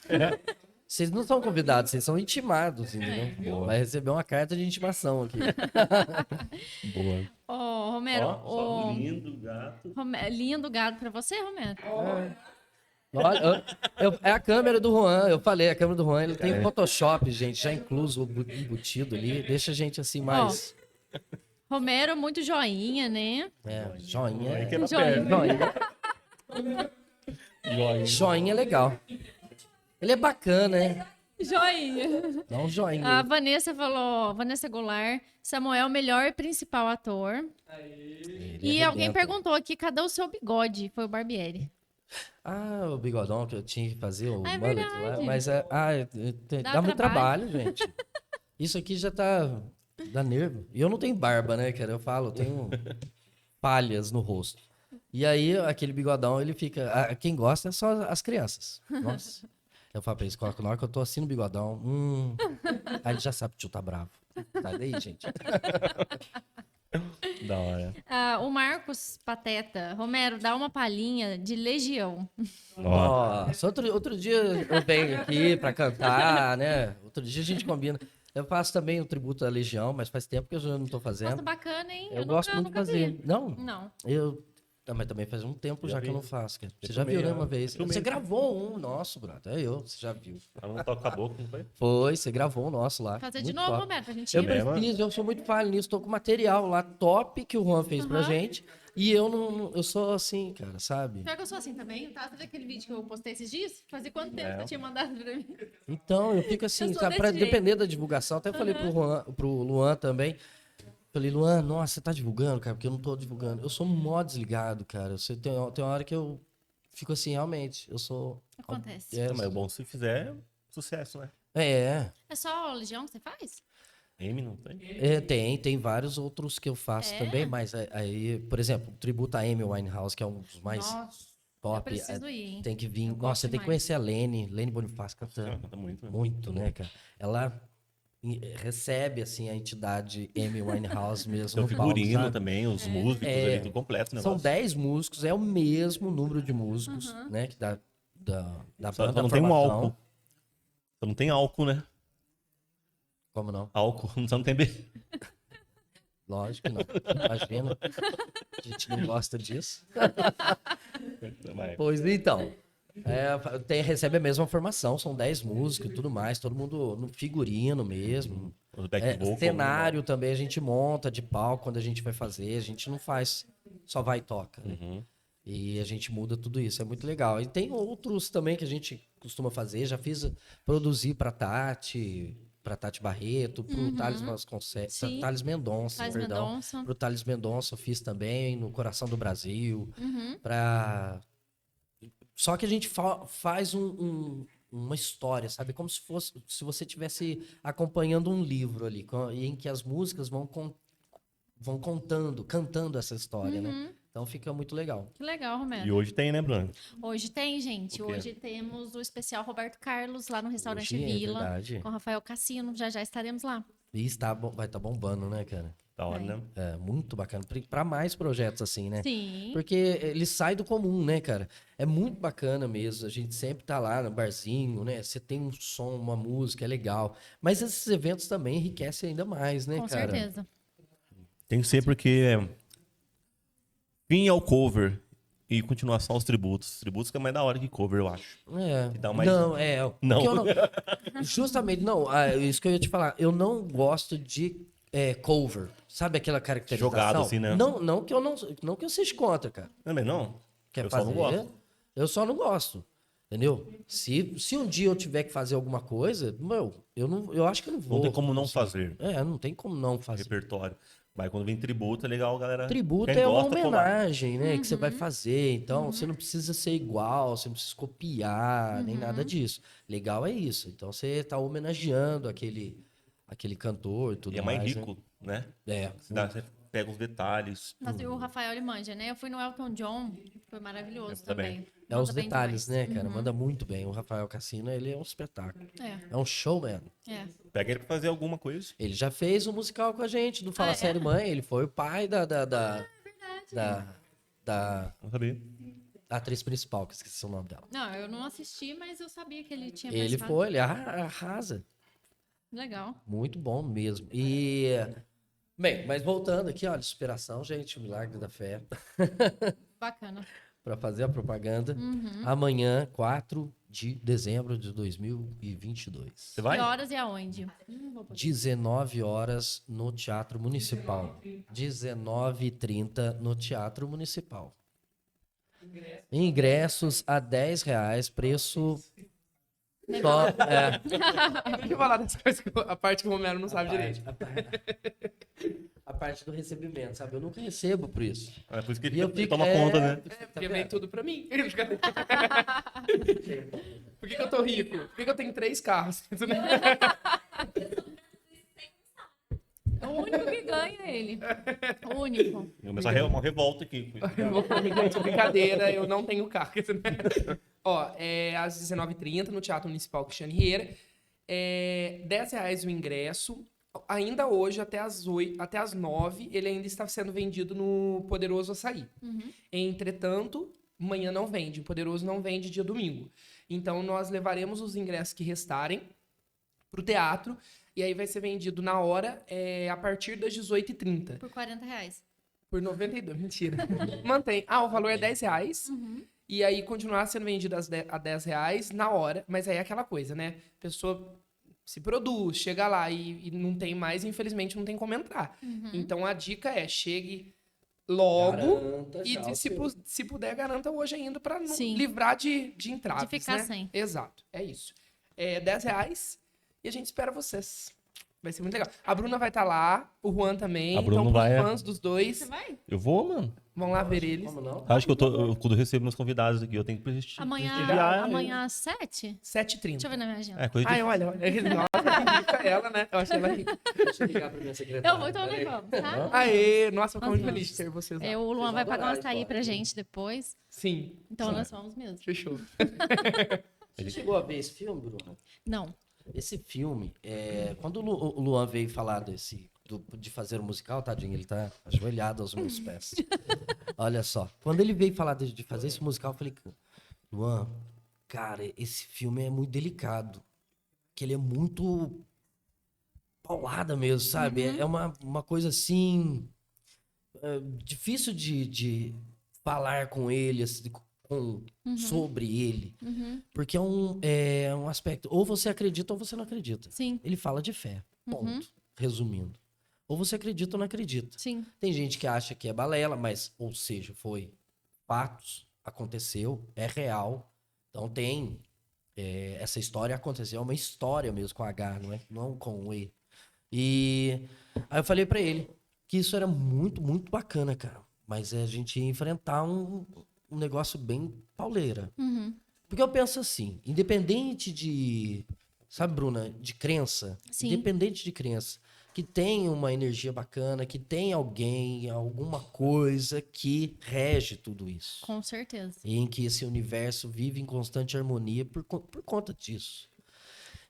Vocês não são convidados, vocês são intimados, entendeu? Vai receber uma carta de intimação aqui. Boa. Ô, Romero, Ó, só ô, lindo, gato. lindo gado pra você, Romero. Olha, é a câmera do Juan, eu falei, a câmera do Juan, ele tem Photoshop, gente, já incluso embutido ali, deixa a gente assim mais... Romero, muito joinha, né? Joinha. Aí quebra a Joinha. perna. Joinha. Joinha é legal. Ele é bacana, né? Joinha. Dá um joinha. A aí. Vanessa falou, Vanessa Goulart, Samuel, melhor principal ator. Ele E alguém arrebenta. perguntou aqui, cadê o seu bigode? Foi o Barbieri. Ah, o bigodão que eu tinha que fazer, o É mullet lá. verdade. Mas Dá dá muito trabalho. trabalho, gente. Isso aqui já tá... Dá nervo. E eu não tenho barba, né, cara? Eu falo, eu tenho palhas no rosto. E aí, aquele bigodão, ele fica... Quem gosta é só as crianças. Nossa. Eu falo pra eles, coloca na hora que eu tô assim no bigodão. Aí ele já sabe que o tio tá bravo. Sai daí, gente. Da hora. O Marcos Pateta. Romero, dá uma palhinha de Legião. Ó, Nossa, outro dia eu venho aqui pra cantar, né? Outro dia a gente combina. Eu faço também o tributo à Legião, mas faz tempo que eu já não tô Nossa, fazendo. bacana, hein? Eu gosto muito de nunca fazer. vi. Não? Não. Mas também faz um tempo já que eu não faço, cara. Você Eu já viu, filmei, né, uma vez? eu filmei. Você gravou um nosso, brother. Você já viu. ela não toca a boca, não foi? Foi, você gravou um nosso lá. Fazer de Muito novo, top. Romero, pra gente Eu ir. mesmo? preciso, eu sou muito falho nisso. Tô com material lá top que o Juan fez pra gente. E eu não. Eu sou assim, cara, sabe? Pior que eu sou assim também. Tá? Sabe aquele vídeo que eu postei esses dias? Fazia quanto tempo É. que eu tinha mandado pra mim? Então, eu fico assim, Eu sou sabe? Pra desse jeito. depender da divulgação. Até falei pro Luan também. Falei, Luan, nossa, você tá divulgando, cara? Porque eu não tô divulgando. Eu sou mó desligado, cara. Tem uma hora que eu fico assim, realmente. Eu sou. Acontece. É, Não, mas é bom se fizer sucesso, né? é. É só Legião que você faz? M não tem? Tem vários outros que eu faço É? também, mas aí, por exemplo, tributo a Amy Winehouse, que é um dos mais Nossa, eu top. preciso ir, hein? Tem que vir. Eu gosto Nossa, você tem que demais. conhecer a Lene Bonifácio Ela cantando. canta muito, né? Muito, né, cara? Ela recebe, assim, a entidade Amy Winehouse mesmo. Tem o no palco, figurino sabe? também, os músicos ali, tudo completo, né? São 10 músicos, é o mesmo número de músicos, né? Que da Só banda. não tem um formação. álcool. Só não tem álcool, né? Como não? Álcool, só não tem Lógico que não. Imagina. A gente não gosta disso. Vai. Pois então. Recebe a mesma formação, são 10 músicos e tudo mais, todo mundo no figurino mesmo. Os back vocal, Cenário também a gente monta de palco quando a gente vai fazer, a gente não faz, só vai e toca. Né? Uhum. E a gente muda tudo isso, é muito legal. E tem outros também que a gente costuma fazer, já fiz produzir pra Tati Barreto, pro Thales Vasconcelos, Sim. Thales Mendonça, Thales perdão. Mendonça. Pro Thales Mendonça eu fiz também, no Coração do Brasil, Uhum. Só que a gente faz uma história, sabe? Como se fosse, se você estivesse acompanhando um livro ali, em que as músicas vão cantando essa história, né? Então fica muito legal. Que legal, Romero. E hoje tem, né, Bruno? Hoje tem, gente. O quê? Hoje temos o especial Roberto Carlos lá no restaurante Hoje é Vila. verdade. Com Rafael Cassino. Já estaremos lá. E vai estar bombando, né, cara? Da hora, Vai. né? É muito bacana. Pra mais projetos assim, né? Sim. Porque ele sai do comum, né, cara? É muito bacana mesmo. A gente sempre tá lá no barzinho, né? Você tem um som, uma música, é legal. Mas esses eventos também enriquecem ainda mais, né, Com cara? certeza. Tem que ser porque fim ao cover e continuação aos tributos. Os tributos que é mais da hora que cover, eu acho. É. Que dá mais- Não, Não. porque eu não. Justamente, não. Isso que eu ia te falar. Eu não gosto de cover. Sabe aquela caracterização? Jogado assim, né? Não que eu seja contra, cara. Também não? Quer Eu fazer? só não gosto. Eu só não gosto. Entendeu? Se um dia eu tiver que fazer alguma coisa, eu acho que eu não vou. Não tem como não fazer. Não tem como não fazer. Repertório. Mas quando vem tributo, é legal, galera. Tributo Quem é uma gosta, colar. homenagem, né? Que você vai fazer. Então, você não precisa ser igual, você não precisa copiar, nem nada disso. Legal é isso. Então, você tá homenageando aquele cantor e tudo E é mais mais. né? rico, né? É. Você pega os detalhes. Mas o Rafael ele manja, né? Eu fui no Elton John. Foi maravilhoso Eu também. também. É os Manda bem detalhes, demais. né, cara? Manda muito bem. O Rafael Cassino, ele é um espetáculo. É, É um showman. é. Pega ele pra fazer alguma coisa. Ele já fez um musical com a gente, do Fala Sério Mãe. Ele foi o pai da Não sabia. atriz principal, que eu esqueci o nome dela. Não, eu não assisti, mas eu sabia que ele tinha Ele participado. foi, ele arrasa. Legal. Muito bom mesmo. Bem, mas voltando aqui, olha, superação, gente, o milagre da fé, Bacana. para fazer a propaganda. Amanhã, 4 de dezembro de 2022. Você vai? Que horas e aonde? 19 horas no Teatro Municipal. 19h30 no Teatro Municipal. Ingressos a R$10, preço... Só, Deixa eu falar das coisas, a parte que o Romero não sabe direito. a parte do recebimento, sabe? Eu nunca recebo por isso. É por isso que E eu ele fico- toma conta, né? Porque vem tudo pra mim. Por que eu tô rico? Por que eu tenho 3 carros? O único que ganha é ele. O único. Começar uma revolta aqui. Gente, brincadeira, eu não tenho carro. Ó, às 19h30 no Teatro Municipal Cristiane Rieira. R$10 o ingresso. Ainda hoje, até às 9h, ele ainda está sendo vendido no Poderoso Açaí. Entretanto, amanhã não vende. O Poderoso não vende dia domingo. Então, nós levaremos os ingressos que restarem pro teatro. E aí vai ser vendido na hora, a partir das 18h30. Por R$40. Por 92, mentira. Mantém. O valor é R$10. E aí continuar sendo vendido a R$10 na hora. Mas aí é aquela coisa, né? A pessoa se produz, chega lá e não tem mais, infelizmente não tem como entrar. Então a dica é, chegue logo Garanta e já o se puder, garanta hoje ainda para Sim. livrar de entraves, De ficar né? sem. Exato, é isso. R$10 e a gente espera vocês. Vai ser muito legal. A Bruna vai estar lá, o Juan também. A Bruna então, pros vai, fãs dos dois, Você vai? Eu vou, mano. vão lá ver eles. Como não? Acho que quando eu recebo meus convidados aqui, eu tenho que prestigiar. Amanhã às 7? 7h30. Deixa eu ver na minha agenda. É, coisa de... Ai, olha. Nossa, que rica ela, né? Eu achei ela rica. Deixa eu ligar pra minha secretária. Eu vou, então peraí. vamos, tá? Aê, nossa, eu fico muito Nossa. feliz de ter vocês lá. O Luan vai pagar um adorar açaí isso, pra ó. gente depois. Sim, Então nós vamos mesmo. fechou. Você chegou a ver esse filme, Bruno? Não. Esse filme, quando o Luan veio falar de fazer um musical, tadinho, ele tá ajoelhado aos meus pés. Olha só, quando ele veio falar de fazer esse musical, eu falei, Luan, cara, esse filme é muito delicado. Que ele é muito paulada mesmo, sabe? É uma coisa assim, difícil de falar com ele, assim, sobre ele. Porque é um aspecto, ou você acredita ou você não acredita. Sim, Ele fala de fé, ponto. Resumindo. Ou você acredita ou não acredita. sim. Tem gente que acha que é balela, mas, ou seja, foi fatos, aconteceu, é real. Então tem, essa história aconteceu, é uma história mesmo com H, não com o E. E aí eu falei pra ele que isso era muito, muito bacana, cara. Mas a gente ia enfrentar um negócio bem pauleira. Porque eu penso assim, independente de, sabe, Bruna, de crença, Sim. independente de crença, que tem uma energia bacana, que tem alguém, alguma coisa que rege tudo isso. Com certeza. E em que esse universo vive em constante harmonia por conta disso.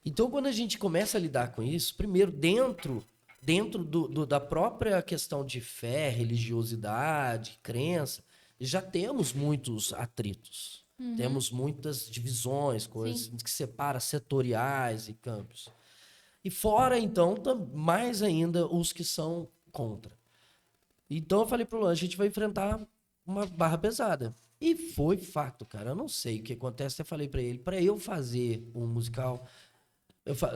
Então, quando a gente começa a lidar com isso, primeiro, dentro da própria questão de fé, religiosidade, crença, já temos muitos atritos. Temos muitas divisões, coisas que separam setoriais e campos. E fora, então, mais ainda os que são contra. Então eu falei pro Luan, a gente vai enfrentar uma barra pesada. E foi fato, cara. Eu não sei o que acontece. Eu falei pra ele, pra eu fazer um musical...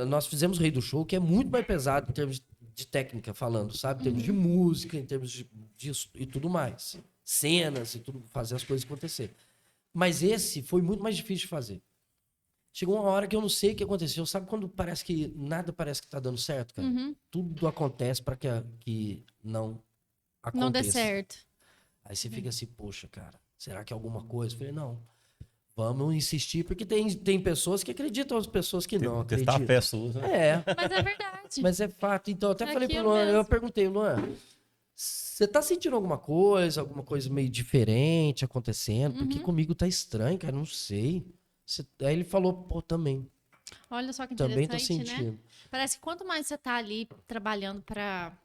nós fizemos Rei do Show, que é muito mais pesado em termos de técnica falando, sabe? Em termos de música, em termos disso e tudo mais. Cenas e tudo, fazer as coisas acontecer. Mas esse foi muito mais difícil de fazer. Chegou uma hora que eu não sei o que aconteceu. Sabe quando parece que nada parece que tá dando certo, cara? Tudo acontece para que não aconteça. Não dê certo. Aí você fica assim, poxa, cara, será que é alguma coisa? Eu falei, não, vamos insistir, porque tem pessoas que acreditam, as pessoas que não Testar acreditam. a fé sua, né? É, Mas é verdade. mas é fato. Então, eu até É falei pro aquilo Luan, eu mesmo. perguntei, Luan, você tá sentindo alguma coisa meio diferente acontecendo? Porque comigo tá estranho, cara, não sei. Aí ele falou, pô, também Olha só que tô interessante, né? sentindo. Parece que quanto mais você tá ali trabalhando para,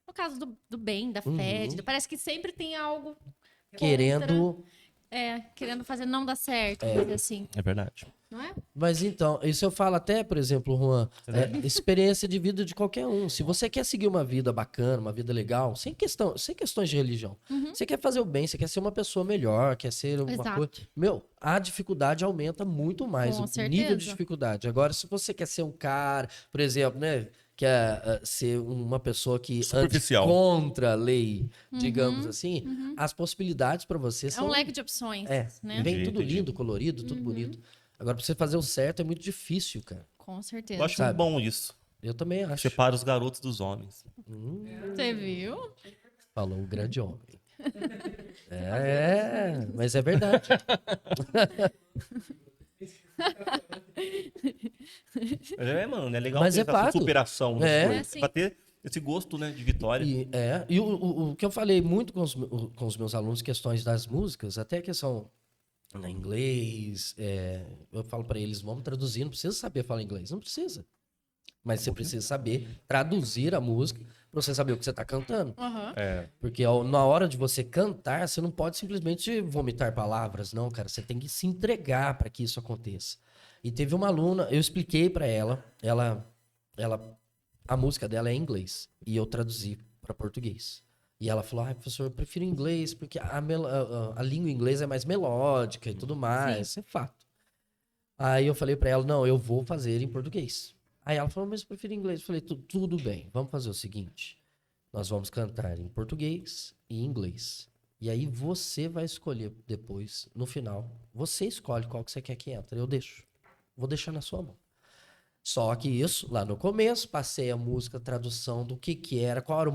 no caso do bem, da fé, parece que sempre tem algo Querendo... querendo fazer não dar certo, coisa assim, É verdade. não é? Mas então, isso eu falo até, por exemplo, Juan, experiência de vida de qualquer um. Se você quer seguir uma vida bacana, uma vida legal, sem questões de religião, você quer fazer o bem, você quer ser uma pessoa melhor, quer ser uma Exato. coisa... Meu, a dificuldade aumenta muito mais, Com o certeza. nível de dificuldade. Agora, se você quer ser um cara, por exemplo, né, quer ser uma pessoa que ande Superficial. contra a lei, digamos assim, as possibilidades para você É são... um leque de opções, né? Vem Entendi, tudo entendi. lindo, colorido, tudo bonito. Agora, pra você fazer o certo é muito difícil, cara. Com Eu certeza. acho Sabe? bom isso. Eu também acho. Separa os garotos dos homens. Você viu? Falou o grande homem. Mas é verdade. Mano, é legal Mas ter é essa fato. superação. nas É. coisas. Sim. Pra ter esse gosto, né, de vitória. E o que eu falei muito com os meus alunos, questões das músicas, até questão em inglês, eu falo para eles, vamos traduzir, não precisa saber falar inglês, não precisa. Mas você precisa saber traduzir a música para você saber o que você está cantando. Aham. Porque na hora de você cantar, você não pode simplesmente vomitar palavras, não, cara. Você tem que se entregar para que isso aconteça. E teve uma aluna, eu expliquei para ela, a música dela é em inglês e eu traduzi para português. E ela falou, professor, eu prefiro inglês porque a língua inglesa é mais melódica e tudo mais, isso é fato. Aí eu falei para ela, não, eu vou fazer em português. Aí ela falou, mas eu prefiro inglês. Eu falei, tudo bem, vamos fazer o seguinte, nós vamos cantar em português e em inglês. E aí você vai escolher depois, no final, você escolhe qual que você quer que entre, eu deixo. Vou deixar na sua mão. Só que isso, lá no começo, passei a música, a tradução do que era, qual era o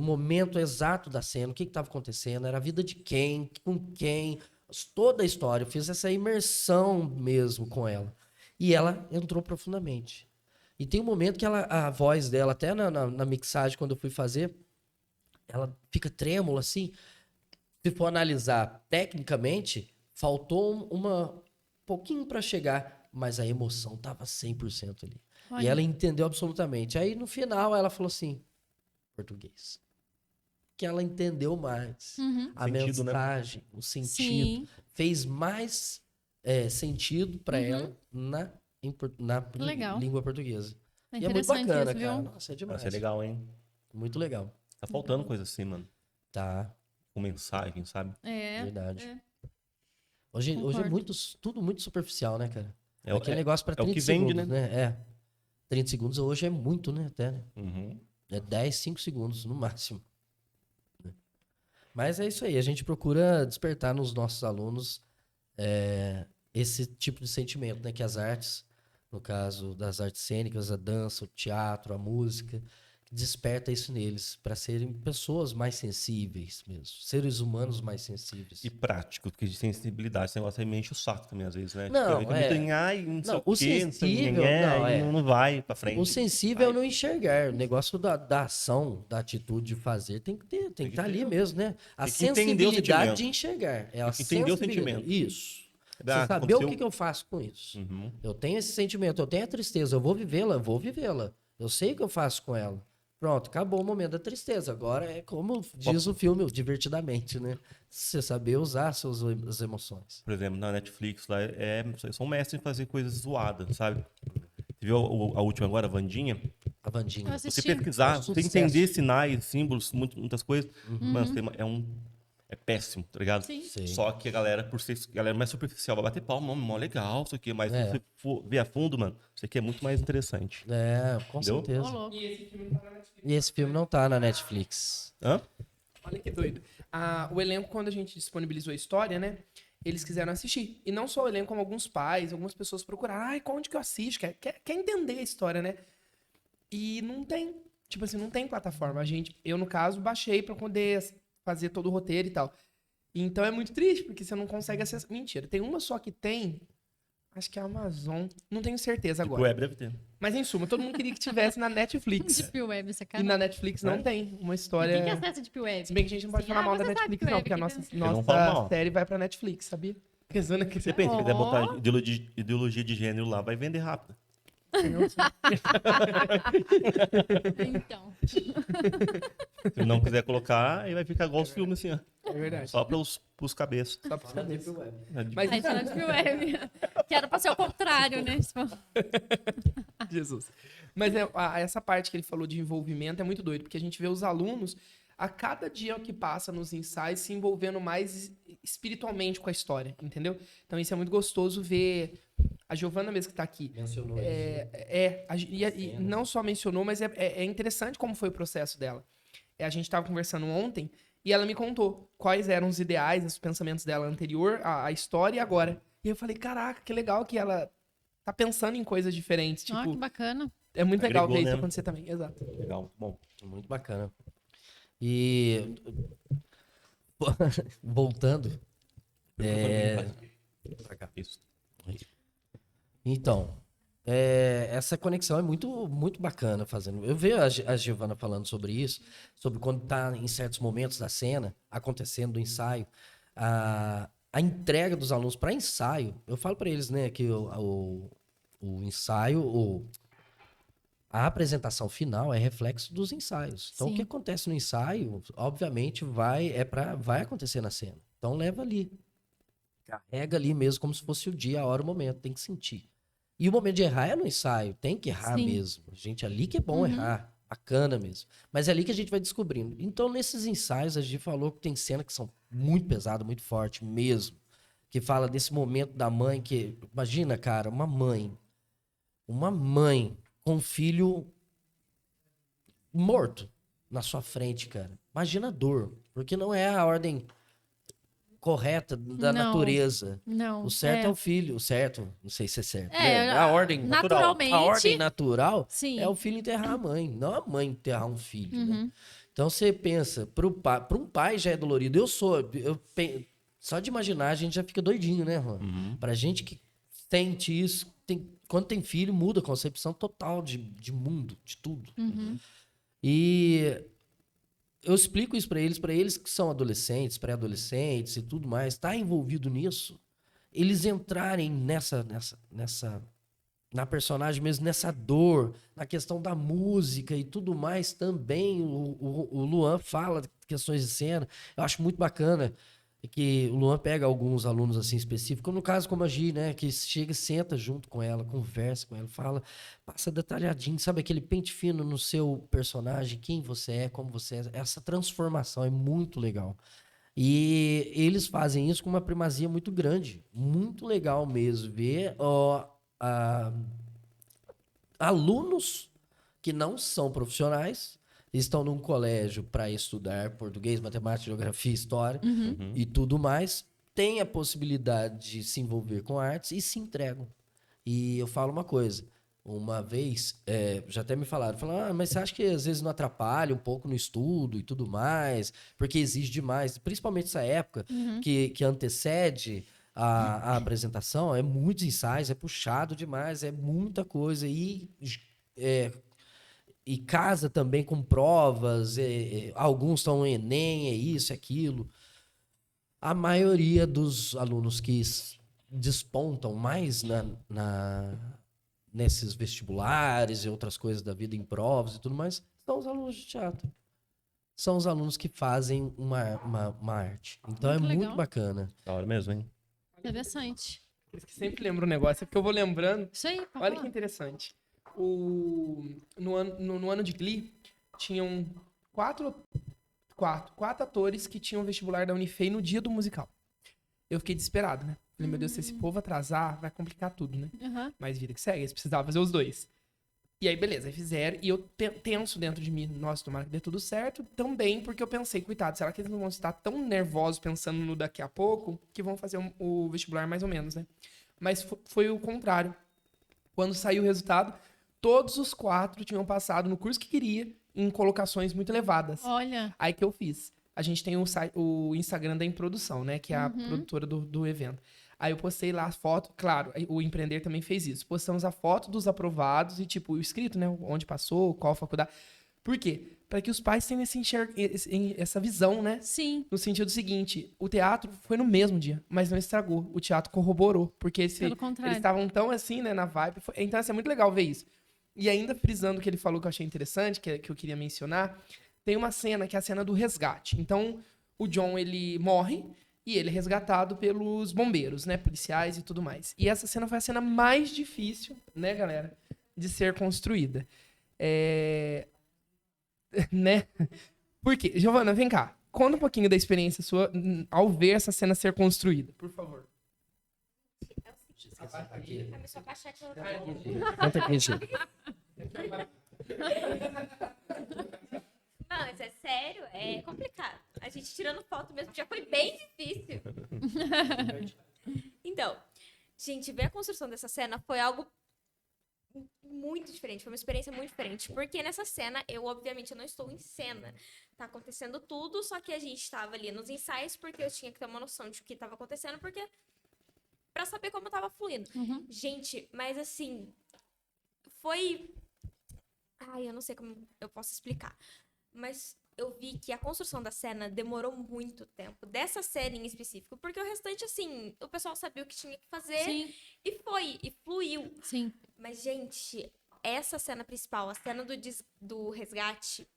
momento exato da cena, o que estava acontecendo, era a vida de quem, com quem, toda a história. Eu fiz essa imersão mesmo com ela. E ela entrou profundamente. E tem um momento que a voz dela, até na mixagem, quando eu fui fazer, ela fica trêmula, assim. Se for analisar tecnicamente, faltou pouquinho para chegar, mas a emoção tava 100% ali. Olha. E ela entendeu absolutamente. Aí, no final, ela falou assim, português. Que ela entendeu mais. A Sentido, né? mensagem, o sentido. Sim. Fez mais sentido para ela na Legal. língua portuguesa. É E é muito interessante bacana, isso, cara. viu? Nossa, é demais. Vai ser legal, hein? Muito legal. Tá faltando coisa assim, mano. Tá, Com mensagem, sabe? verdade. é. Hoje é Concordo. tudo muito superficial, né, cara? É, Aquele negócio pra é o 30 que vende, segundos, né? 30 segundos hoje é muito, né? Até, né? Uhum. É 10, 5 segundos no máximo. Né? Mas é isso aí. A gente procura despertar nos nossos alunos esse tipo de sentimento, né? Que as artes, no caso das artes cênicas, a dança, o teatro, a música, desperta isso neles para serem pessoas mais sensíveis mesmo. Seres humanos mais sensíveis. E prático, porque de sensibilidade, esse negócio aí me enche o saco também, às vezes, né? Não, Tipo, fica muito ai, não sei Não, o o quê, não sei o sensível, quê, não, aí não vai pra frente. O sensível é não enxergar. O negócio da ação, da atitude de fazer, tem que estar ali mesmo, né? A tem que entender o sensibilidade sentimento. de enxergar. É a Tem que entender o sensibilidade. sentimento. Isso. Você Ah, saber o aconteceu- que eu faço com isso. Uhum. Eu tenho esse sentimento, eu tenho a tristeza, eu vou vivê-la. Eu sei o que eu faço com ela. Pronto, acabou o momento da tristeza. Agora é como diz o filme, divertidamente, né? Você saber usar as emoções. Por exemplo, na Netflix, lá, são mestres em fazer coisas zoadas, sabe? Você viu a última agora, a Wandinha? A Vandinha. Eu Você assisti. pesquisar, É um você sucesso. entender sinais, símbolos, muitas coisas, Uhum. mano, é péssimo, tá ligado? Sim. Sim. Só que a galera, por ser galera mais superficial, vai bater palma, mó legal, isso aqui, mas se você for ver a fundo, mano, isso aqui é muito mais interessante. Com Entendeu? Ô, certeza. louco. E esse filme não tá na Netflix. E esse filme não tá na Netflix. Hã? Olha que doido. O elenco, quando a gente disponibilizou a história, né? Eles quiseram assistir. E não só o elenco, como alguns pais, algumas pessoas procuraram. Ai, onde que eu assisto? Quer entender a história, né? E não tem. Tipo assim, não tem plataforma. Eu, no caso, baixei pra poder fazer todo o roteiro e tal. Então é muito triste, porque você não consegue acessar. Mentira, tem uma só que tem. Acho que é a Amazon. Não tenho certeza Tipo, agora. web deve ter. Mas em suma, todo mundo queria que tivesse na Netflix. Deep Web, E sacanagem. na Netflix não É? tem uma Quem história. que acessa Deep Web? Se bem que a gente não pode Sim. falar mal da Você sabe Netflix, Deep não, Web, porque a que nossa, tem- não falo nossa mal. série vai pra Netflix, sabia? Pensando que você Depende, se quiser Ó. botar ideologia de gênero lá, vai vender rápido. Então. Se não quiser colocar, aí vai ficar igual os filmes, assim, ó. É verdade. Só pros cabeças. Só pra saber. Mas Mas Aí tá na Deep Web. Que era pra ser o contrário, né? Jesus. Mas essa parte que ele falou de envolvimento é muito doido, porque a gente vê os alunos, a cada dia que passa nos ensaios, se envolvendo mais espiritualmente com a história, entendeu? Então isso é muito gostoso ver. A Giovana mesmo que tá aqui. Mencionou isso. E não só mencionou, mas é interessante como foi o processo dela. A gente tava conversando ontem e ela me contou quais eram os ideais, os pensamentos dela anterior à história e agora. E eu falei, caraca, que legal que ela tá pensando em coisas diferentes. Ó, Tipo, que bacana. é muito legal Agregou, ver isso né? acontecer também. Exato. legal, bom. Muito bacana. E voltando. Pra cá. Isso. Então, essa conexão é muito, muito bacana fazendo. Eu vejo a Giovana falando sobre isso, sobre quando tá em certos momentos da cena, acontecendo do ensaio, a entrega dos alunos para ensaio. Eu falo para eles, né, que o ensaio, a apresentação final é reflexo dos ensaios. Então, o que Sim. acontece no ensaio, obviamente, vai acontecer na cena. Então, leva ali. Carrega ali mesmo, como se fosse o dia, a hora, o momento. Tem que sentir. E o momento de errar é no ensaio. Tem que errar Sim. mesmo. Gente, ali que é bom errar. Bacana mesmo. Mas é ali que a gente vai descobrindo. Então, nesses ensaios, a gente falou que tem cenas que são muito pesadas, muito fortes mesmo. Que fala desse momento da mãe que... Imagina, cara, uma mãe com um filho morto na sua frente, cara. Imagina a dor. Porque não é a ordem correta da Não. natureza. Não. O certo é o filho. O certo, não sei se é certo. É, né? A ordem naturalmente. A ordem natural Sim. é o filho enterrar a mãe, não a mãe enterrar um filho. Né? Uhum. Então você pensa, para um pai já é dolorido. Só de imaginar a gente já fica doidinho, né, Juan? Pra gente que sente isso, quando tem filho, muda a concepção total de mundo, de tudo. Uhum. E eu explico isso pra eles que são adolescentes, pré-adolescentes e tudo mais, tá envolvido nisso, eles entrarem na personagem mesmo, nessa dor, na questão da música e tudo mais também. O Luan fala de questões de cena, eu acho muito bacana que o Luan pega alguns alunos assim específicos, como no caso como a Gi, né, que chega e senta junto com ela, conversa com ela, fala, passa detalhadinho, sabe, aquele pente fino no seu personagem, quem você é, como você é, essa transformação é muito legal. E eles fazem isso com uma primazia muito grande, muito legal mesmo, ver alunos que não são profissionais, estão num colégio para estudar português, matemática, geografia, história e tudo mais, têm a possibilidade de se envolver com artes e se entregam. E eu falo uma coisa, uma vez, já até me falaram, mas você acha que às vezes não atrapalha um pouco no estudo e tudo mais, porque exige demais, principalmente essa época que antecede a apresentação, é muitos ensaios, é puxado demais, é muita coisa e casa também com provas, alguns estão no Enem, é isso, é aquilo. A maioria dos alunos que despontam mais nesses vestibulares e outras coisas da vida, em provas e tudo mais, são os alunos de teatro. São os alunos que fazem uma arte. Então Muito é muito legal. bacana. Da hora mesmo, hein? Interessante. Eles que sempre lembram o negócio, é porque eu vou lembrando. Isso aí, pode Olha que falar. interessante. No ano de Glee, tinham quatro atores que tinham vestibular da Unifei no dia do musical. Eu fiquei desesperado, né? Falei, meu Deus, se esse povo atrasar, vai complicar tudo, né? Uhum. Mas vida que segue, eles precisavam fazer os dois. E aí, beleza, aí fizeram. E eu tenso dentro de mim, nossa, tomara que dê tudo certo. Também porque eu pensei, coitado, será que eles não vão estar tão nervosos pensando no daqui a pouco que vão fazer o vestibular mais ou menos, né? Mas foi o contrário. Quando saiu o resultado, todos os 4 tinham passado no curso que queria em colocações muito elevadas. Olha. Aí que eu fiz. A gente tem o Instagram da Improdução, né? Que é a produtora do evento. Aí eu postei lá a foto, claro, o Empreender também fez isso. Postamos a foto dos aprovados e, tipo, o escrito, né? Onde passou, qual faculdade. Por quê? Para que os pais tenham essa visão, né? Sim. No sentido seguinte, o teatro foi no mesmo dia, mas não estragou. O teatro corroborou, porque Pelo contrário. eles estavam tão assim, né, na vibe. Então, assim, é muito legal ver isso. E ainda frisando o que ele falou que eu achei interessante, que eu queria mencionar, tem uma cena que é a cena do resgate. Então, o John, ele morre e ele é resgatado pelos bombeiros, né, policiais e tudo mais. E essa cena foi a cena mais difícil, né, galera, de ser construída. Né? Por quê? Giovana, vem cá. Conta um pouquinho da experiência sua ao ver essa cena ser construída, por favor. Começou a baixar aquela Conta aqui, gente. Não, isso é sério, é complicado. A gente tirando foto mesmo já foi bem difícil. Então, gente, ver a construção dessa cena foi algo muito diferente, foi uma experiência muito diferente. Porque nessa cena, obviamente, eu não estou em cena. Tá acontecendo tudo, só que a gente estava ali nos ensaios, porque eu tinha que ter uma noção de o que estava acontecendo, porque pra saber como tava fluindo. Gente, mas assim, foi... Ai, eu não sei como eu posso explicar. Mas eu vi que a construção da cena demorou muito tempo. Dessa cena em específico. Porque o restante, assim, o pessoal sabia o que tinha que fazer. Sim, E foi, e fluiu. sim. Mas, gente, essa cena principal, a cena do resgate,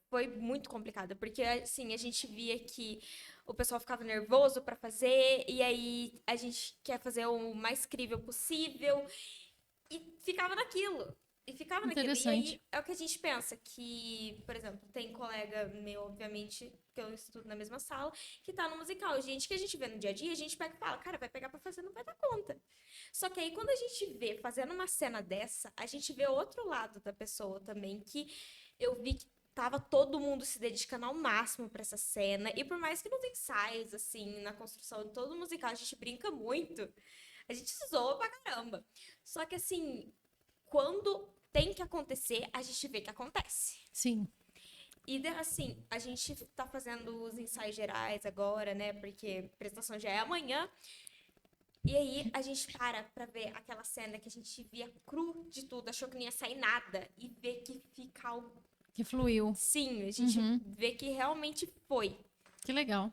foi muito complicada. Porque, assim, a gente via que o pessoal ficava nervoso pra fazer. E aí a gente quer fazer o mais crível possível. E ficava naquilo. E ficava naquilo. E Interessante. aí é o que a gente pensa. Que, por exemplo, tem colega meu, obviamente, que eu estudo na mesma sala, que tá no musical. Gente que a gente vê no dia a dia, a gente pega e fala, cara, vai pegar pra fazer, não vai dar conta. Só que aí, quando a gente vê fazendo uma cena dessa, a gente vê outro lado da pessoa também, que eu vi que tava todo mundo se dedicando ao máximo pra essa cena. E por mais que nos ensaios, assim, na construção de todo musical, a gente brinca muito, a gente zoa pra caramba. Só que, assim, quando tem que acontecer, a gente vê que acontece. Sim. E, assim, a gente tá fazendo os ensaios gerais agora, né? Porque a apresentação já é amanhã. E aí, a gente pra ver aquela cena que a gente via cru de tudo, achou que não ia sair nada. E ver que fica algo... Que fluiu. Sim, a gente vê que realmente foi. Que legal.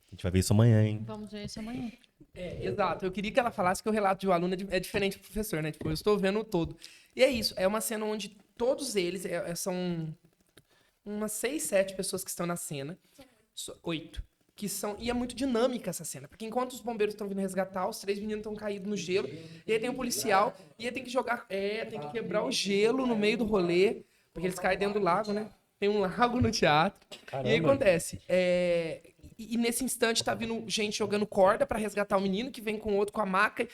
A gente vai ver isso amanhã, hein? Vamos ver isso amanhã. Exato. Eu queria que ela falasse que o relato de um aluno é diferente do professor, né? Tipo, eu estou vendo o todo. E é isso. É uma cena onde todos eles... são umas 6, 7 pessoas que estão na cena. 8. Que são... E é muito dinâmica essa cena. Porque enquanto os bombeiros estão vindo resgatar, os 3 meninos estão caídos no gelo. E aí tem um policial. E aí tem que jogar... tem que quebrar o gelo no meio do rolê. Porque eles caem dentro do lago, né? Tem um lago no teatro. Caramba. E aí acontece... E nesse instante tá vindo gente jogando corda pra resgatar o menino, que vem com o outro com a maca.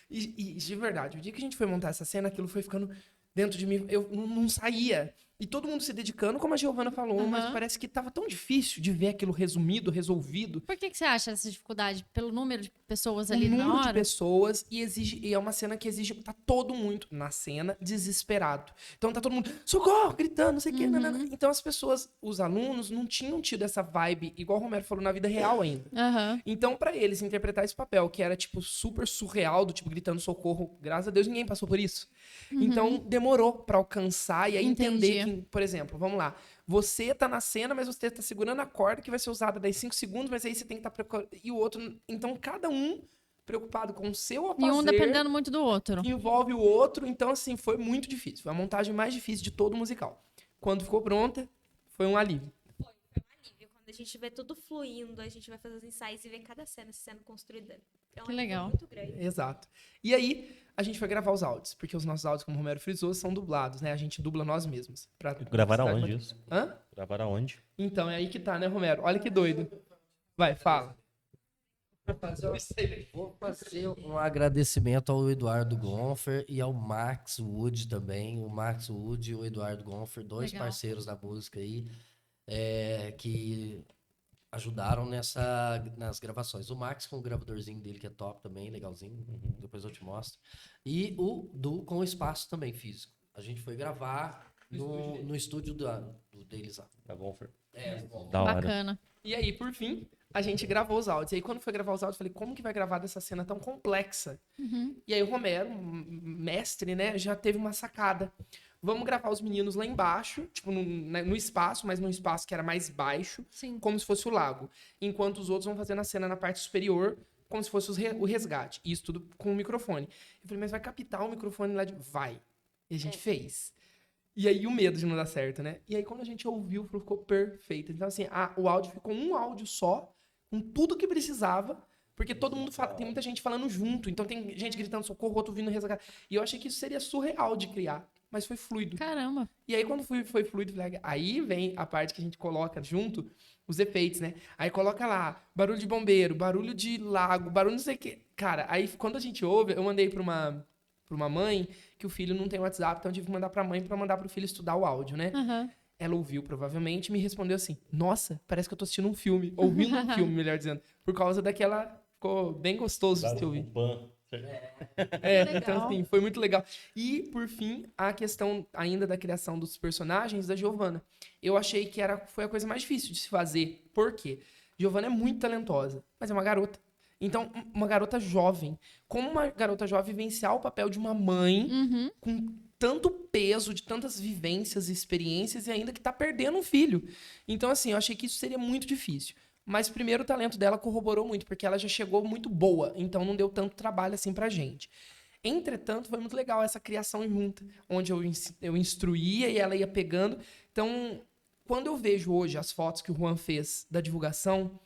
E de verdade, o dia que a gente foi montar essa cena, aquilo foi ficando dentro de mim. Eu não saía. E todo mundo se dedicando, como a Giovana falou, mas parece que tava tão difícil de ver aquilo resumido, resolvido. Por que você acha essa dificuldade? Pelo número de pessoas O ali na número de hora? pessoas e é uma cena que exige... Tá todo mundo na cena desesperado. Então tá todo mundo, socorro, gritando, não sei o quê. Nanana. Então as pessoas, os alunos, não tinham tido essa vibe, igual o Romero falou, na vida real ainda. Aham. Então, pra eles interpretar esse papel, que era, tipo, super surreal, do tipo, gritando socorro, graças a Deus ninguém passou por isso. Então, demorou pra alcançar e aí entender Entendi. que, por exemplo, vamos lá, você tá na cena, mas você tá segurando a corda que vai ser usada daí 5 segundos, mas aí você tem que estar preocupado. E o outro. Então, cada um preocupado com o seu E um fazer, dependendo muito do outro. que envolve o outro. Então, assim, foi muito difícil. Foi a montagem mais difícil de todo o musical. Quando ficou pronta, foi um alívio. Foi um alívio. Quando a gente vê tudo fluindo, a gente vai fazer os ensaios e ver cada cena sendo construída. É um Que alívio legal. muito grande. Exato. E aí, a gente foi gravar os áudios, porque os nossos áudios, como o Romero frisou, são dublados, né? A gente dubla nós mesmos. Gravar aonde isso? Hã? Gravar aonde? Então, é aí que tá, né, Romero? Olha que doido. Vai, fala. Vou fazer um agradecimento ao Eduardo Gonfer e ao Max Wood também. O Max Wood e o Eduardo Gonfer, dois Legal. parceiros da música aí, que ajudaram nas gravações. O Max com o gravadorzinho dele, que é top também, legalzinho. Depois eu te mostro. E o Du com o espaço também físico. A gente foi gravar no estúdio deles lá. Da Gonfer. É, Da hora. Bacana. E aí, por fim, a gente gravou os áudios. E aí, quando foi gravar os áudios, eu falei, como que vai gravar dessa cena tão complexa? E aí, o Romero, mestre, né, já teve uma sacada. Vamos gravar os meninos lá embaixo, tipo, no espaço, mas num espaço que era mais baixo, Sim. como se fosse o lago. Enquanto os outros vão fazendo a cena na parte superior, como se fosse o resgate. Isso tudo com o microfone. Eu falei, mas vai captar o microfone lá de... Vai. E a gente fez. E aí o medo de não dar certo, né? E aí quando a gente ouviu, ficou perfeito. Então assim, o áudio ficou um áudio só, com tudo que precisava, porque todo mundo fala, tem muita gente falando junto, então tem gente gritando socorro, outro vindo resgatar. E eu achei que isso seria surreal de criar, mas foi fluido. Caramba. E aí quando foi fluido, aí vem a parte que a gente coloca junto, os efeitos, né? Aí coloca lá, barulho de bombeiro, barulho de lago, barulho não sei o quê. Cara, aí quando a gente ouve, eu mandei pra uma mãe que o filho não tem WhatsApp, então eu tive que mandar pra mãe pra mandar pro filho estudar o áudio, né? Aham. Ela ouviu, provavelmente, e me respondeu assim, nossa, parece que eu tô assistindo um filme, ouvindo um filme, melhor dizendo, por causa daquela... Ficou bem gostoso de se ouvir. Então assim, foi muito legal. E, por fim, a questão ainda da criação dos personagens da Giovana. Eu achei que foi a coisa mais difícil de se fazer. Por quê? Giovana é muito talentosa, mas é uma garota. Então, uma garota jovem. Como uma garota jovem vivenciar o papel de uma mãe com tanto peso, de tantas vivências e experiências, e ainda que tá perdendo um filho. Então, assim, eu achei que isso seria muito difícil. Mas primeiro o talento dela corroborou muito, porque ela já chegou muito boa, então não deu tanto trabalho assim pra gente. Entretanto, foi muito legal essa criação junta, onde eu instruía e ela ia pegando. Então, quando eu vejo hoje as fotos que o Juan fez da divulgação,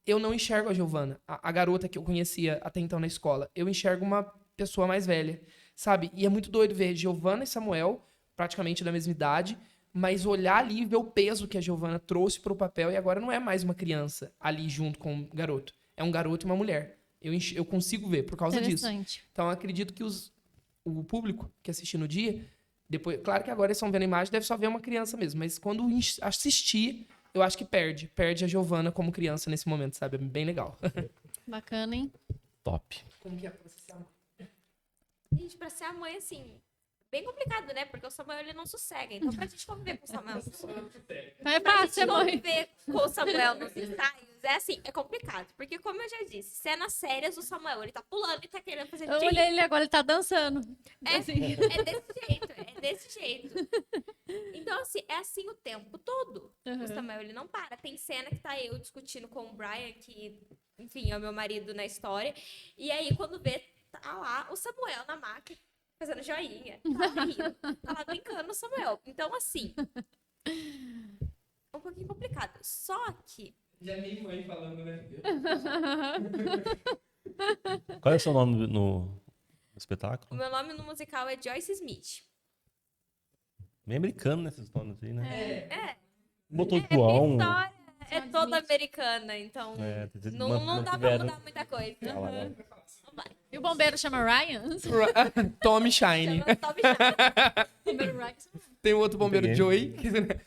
eu não enxergo a Giovana, a garota que eu conhecia até então na escola. Eu enxergo uma pessoa mais velha, sabe? E é muito doido ver Giovana e Samuel, praticamente da mesma idade, mas olhar ali e ver o peso que a Giovana trouxe pro papel, e agora não é mais uma criança ali junto com o garoto. É um garoto e uma mulher. Eu consigo ver por causa disso. Interessante. Então, eu acredito que o público que assistir no dia, depois, claro que agora eles estão vendo a imagem, deve só ver uma criança mesmo, mas quando assistir, eu acho que perde a Giovana como criança nesse momento, sabe? É bem legal. Bacana, hein? Top. Como que é pra você ser a mãe? Gente, pra ser a mãe, assim, bem complicado, né? Porque o Samuel, ele não sossega. Então, pra gente conviver com o Samuel... Então é Pra fácil gente ser mãe. conviver com o Samuel nos ensaios, é assim, é complicado. Porque, como eu já disse, cenas sérias, o Samuel, ele tá pulando e tá querendo fazer Eu olhei ele agora, ele tá dançando. Assim. É desse jeito. Então, assim, é assim o tempo todo. Uhum. O Samuel, ele não para. Tem cena que tá eu discutindo com o Brian, que, enfim, é o meu marido na história. E aí, quando vê, tá lá o Samuel na máquina, fazendo joinha, tá lá rindo, tá lá brincando o Samuel. Então, assim, é um pouquinho complicado. Só que Já é minha mãe falando, né? Qual é o seu nome no o espetáculo? meu nome no musical é Joyce Smith. Bem americano, né? Esses nomes aí, né? É. Botou Porque a João. história é toda americana, então não dá pra mudar muita coisa. Não vai. E o bombeiro chama Ryan? Tommy Shine. Chama Tommy Shine. Bombeiro Ryan. Tem o outro bombeiro Peguei. Joey.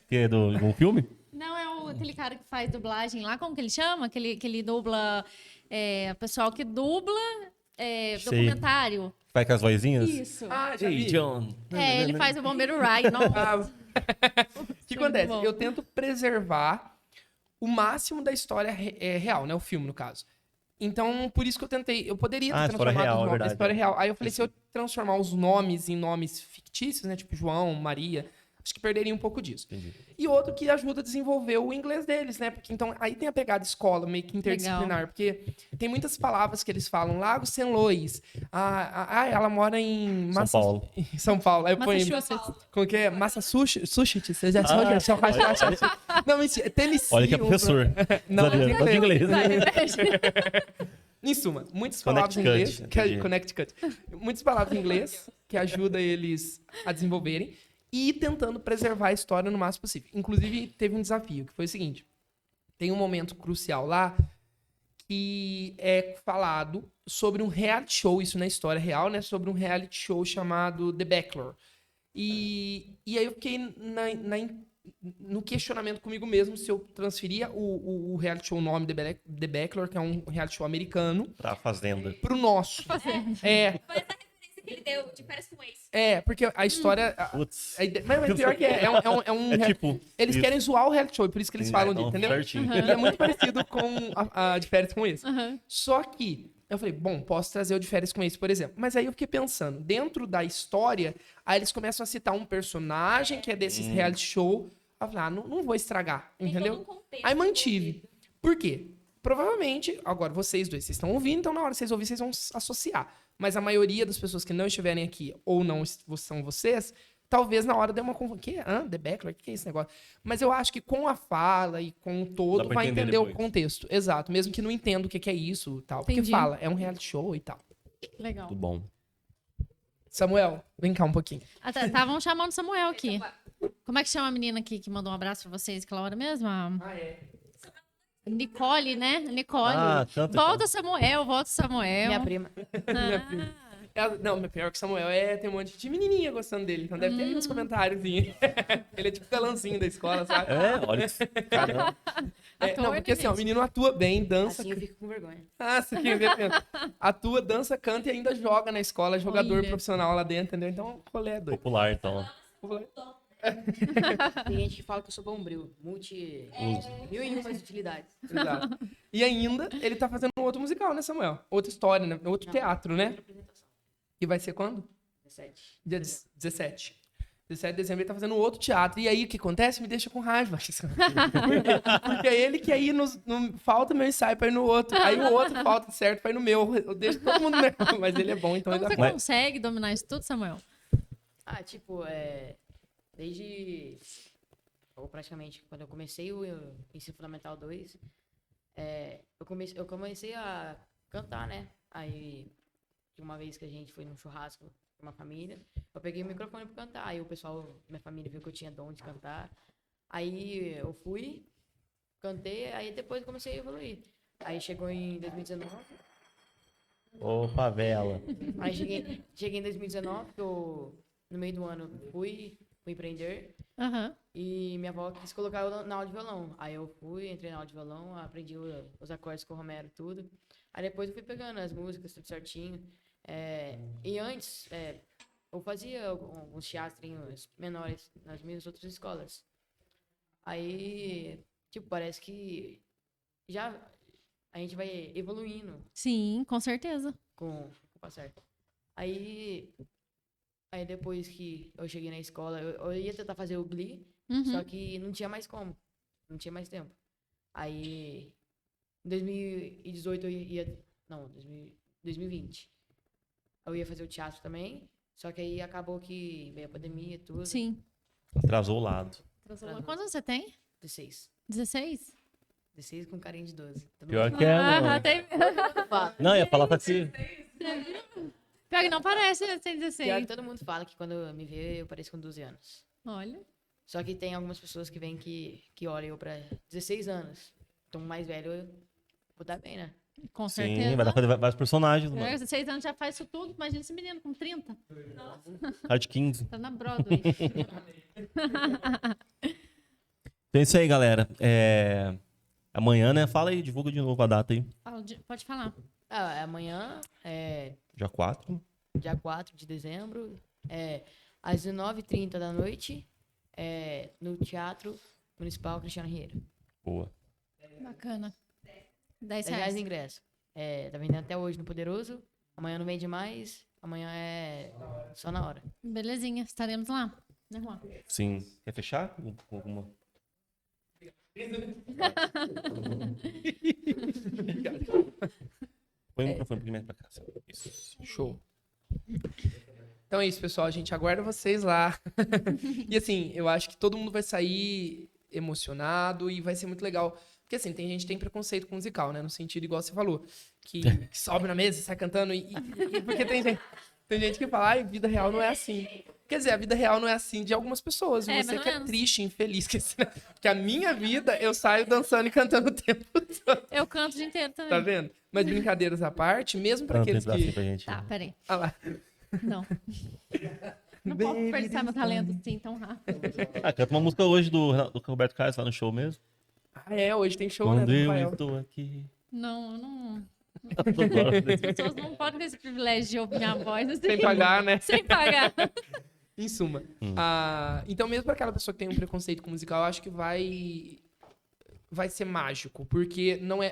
Que é de um filme? Não, é aquele cara que faz dublagem lá, como que ele chama? Que ele dubla, o pessoal que dubla Sei. documentário. Vai com as vozinhas? Isso. Ah, já vi. John. Ele faz o bombeiro Ryan. Nossa. O que acontece? bom. Eu tento preservar o máximo da história real, né? O filme, no caso. Então, por isso que eu tentei. Eu poderia ter Ah, história transformado real, os nomes. verdade. História real. Aí eu falei, se eu transformar os nomes em nomes fictícios, né? Tipo João, Maria, acho que perderia um pouco disso. Entendi. E outro que ajuda a desenvolver o inglês deles, né? Porque então aí tem a pegada escola, meio que interdisciplinar. Porque tem muitas palavras que eles falam. Lago St. Louis. Ela mora em São Paulo. Em São Paulo. Aí eu ponho. Massachusetts. Como que é? Massachusetts? Você já Ah, sabe? Não, mentira. Tennessee. Olha que é professor. Não, Sabia, não de inglês. Vai, né? repete. Em suma, muitas palavras em inglês. Entendi. Connecticut. Muitas palavras em inglês que ajudam eles a desenvolverem e tentando preservar a história no máximo possível. Inclusive, teve um desafio, que foi o seguinte. Tem um momento crucial lá que é falado sobre um reality show, isso na história real, né? Sobre um reality show chamado The Bachelor. E aí eu fiquei no questionamento comigo mesmo se eu transferia o reality show, o nome The Bachelor, que é um reality show americano, Pra fazenda. pro nosso. É, Foi essa referência que ele deu de férias com ex. porque a história... Putz. Mas pior que é um... É tipo. Eles isso. querem zoar o reality show, e por isso que eles falam disso, Então, entendeu? certinho. E é muito parecido com a de férias com esse. Uhum. Só que eu falei, bom, posso trazer o de férias com esse, por exemplo. Mas aí eu fiquei pensando, dentro da história, aí eles começam a citar um personagem que é desses reality show. Eu falei, não vou estragar, Tem entendeu? todo um contexto Aí mantive. envolvido. Por quê? Provavelmente, agora vocês dois, vocês estão ouvindo, então na hora que vocês ouvirem, vocês vão associar. Mas a maioria das pessoas que não estiverem aqui, ou não são vocês, talvez na hora dê uma confusão. Que? The Bachelor? O que é esse negócio? Mas eu acho que com a fala e com o Dá todo, pra vai entender entender o depois. contexto. Exato. Mesmo que não entenda o que é isso e tal. Porque Entendi. fala, é um reality show e tal. Legal. Muito bom. Samuel, vem cá um pouquinho. Estavam chamando Samuel aqui. Como é que chama a menina aqui que mandou um abraço pra vocês aquela hora mesmo? Nicole, né? Nicole. Ah, tanto. Volta, Samuel, volta, Samuel. Minha prima. Ah, Não, pior que Samuel tem um monte de menininha gostando dele. Então deve ter aí uns comentários. Ele é tipo galãzinho da escola, sabe? Olha que. Caramba. Não, Ator, porque né, assim, ó, o gente? menino atua bem, dança. Assim eu fico com vergonha. Você quer ver mesmo. Atua, dança, canta e ainda joga na escola, é jogador Olha. profissional lá dentro, entendeu? Então, rolê é doido. Popular, então. Tem gente que fala que eu sou bombril. Mil e umas utilidades. Exato. E ainda, ele tá fazendo um outro musical, né, Samuel? Outra história, né? Outro teatro, né? Outra apresentação. E vai ser quando? Vai 17. Dia 17. 17 de dezembro ele tá fazendo outro teatro. E aí, o que acontece? Me deixa com raiva. Porque é ele que aí falta meu ensaio pra ir no outro. Aí o outro falta certo pra ir no meu. Eu deixo todo mundo mesmo. Mas ele é bom, então Como ele você dá consegue dominar isso tudo, Samuel? Ah, tipo, desde... Ou praticamente, quando eu comecei o Ensino Fundamental 2, eu comecei a cantar, né? Aí, de uma vez que a gente foi num churrasco com uma família, eu peguei o microfone pra cantar. Aí o pessoal, minha família, viu que eu tinha dom de cantar. Aí eu fui, cantei, aí depois comecei a evoluir. Aí chegou em 2019. Ô, favela. Aí cheguei em 2019, que eu, no meio do ano, fui empreender. Aham. E minha avó quis colocar eu na aula de violão. Aí eu entrei na aula de violão, aprendi os acordes com o Romero, tudo. Aí depois eu fui pegando as músicas, tudo certinho. E antes, eu fazia alguns teatrinhos menores nas minhas outras escolas. Aí, tipo, parece que já a gente vai evoluindo Sim, com certeza. com o passar. Aí depois que eu cheguei na escola, eu ia tentar fazer o Glee, só que não tinha mais como. Não tinha mais tempo. Aí, em 2018 eu ia... Não, 2020. Eu ia fazer o teatro também, só que aí acabou que veio a pandemia e tudo. Sim. Atrasou o lado. Quantos anos você tem? 16. 16? 16 com carinha de 12. Todo Pior mundo que é, Ah, mano. tem... fala. Não, ia falar pra ti. Pior que não parece, né? Tem Pior 16. que todo mundo fala que quando me vê, eu pareço com 12 anos. Olha. Só que tem algumas pessoas que vêm que olham eu pra 16 anos. Então, mais velho, eu vou dar bem, né? Com Sim, certeza. vai dar pra fazer vários personagens, É, mano. 16 anos já faz isso tudo. Imagina esse menino com 30. Cara de 15. Tá na Broadway. Então é isso aí, galera. Amanhã, né? Fala aí, divulga de novo a data aí. Pode falar. Amanhã, Dia 4. dia 4 de dezembro, às 19h30 da noite, no Teatro Municipal Cristiano Rieira. Boa. Bacana. 10 R$10 reais. o ingresso. Tá vendendo até hoje no Poderoso. Amanhã não vende mais. Amanhã é só na hora. Belezinha, estaremos lá. Né, Juan? Sim. Quer fechar? Com alguma... Põe o microfone um pouquinho mais pra cá. Isso. Show. Então é isso, pessoal. A gente aguarda vocês lá. E assim, eu acho que todo mundo vai sair emocionado e vai ser muito legal. Porque assim, tem gente que tem preconceito com musical, né? No sentido igual você falou. Que sobe na mesa e sai cantando. Porque tem gente que fala, ai, vida real não é assim. Quer dizer, a vida real não é assim de algumas pessoas. É, Você mais que ou é menos. triste, infeliz. Porque a minha vida, eu saio dançando e cantando o tempo todo. Eu canto o dia inteiro também. Tá vendo? Mas brincadeiras à parte, mesmo pra Canta um aqueles pedacinho que... pra gente. Tá, peraí. Ah lá. Não. Não posso desperdiçar meu talento assim tão rápido. Canta uma música hoje do Roberto Carlos lá no show mesmo. Ah, hoje tem show, Quando né? do eu Rafael. estou aqui. Não, eu não. Adoro As desse- pessoas não podem ter esse privilégio de ouvir minha voz assim. Sem pagar, né? Sem pagar. Em suma. Então, mesmo para aquela pessoa que tem um preconceito com musical, eu acho que vai ser mágico. Porque não é.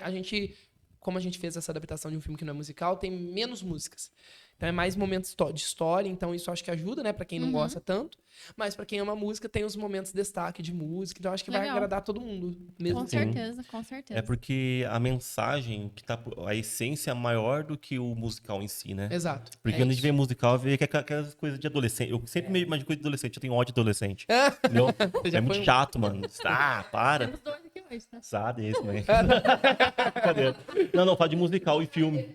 Como a gente fez essa adaptação de um filme que não é musical, tem menos músicas. Então é mais momentos de história, então isso eu acho que ajuda, né, pra quem não gosta tanto. Mas pra quem ama música, tem os momentos de destaque de música, então eu acho que vai Legal. agradar todo mundo. Mesmo Com assim. certeza, com certeza. É porque a mensagem, a essência é maior do que o musical em si, né? Exato. Porque É quando a gente isso. vê musical, vê que é aquelas coisas de adolescente. Eu sempre me imagino coisa de adolescente, eu tenho ódio de adolescente. Entendeu? Já É muito foi um- chato, mano. Para. Temos dois aqui hoje, tá? Sabe, é isso, né? Cadê? Não, fala de musical e filme.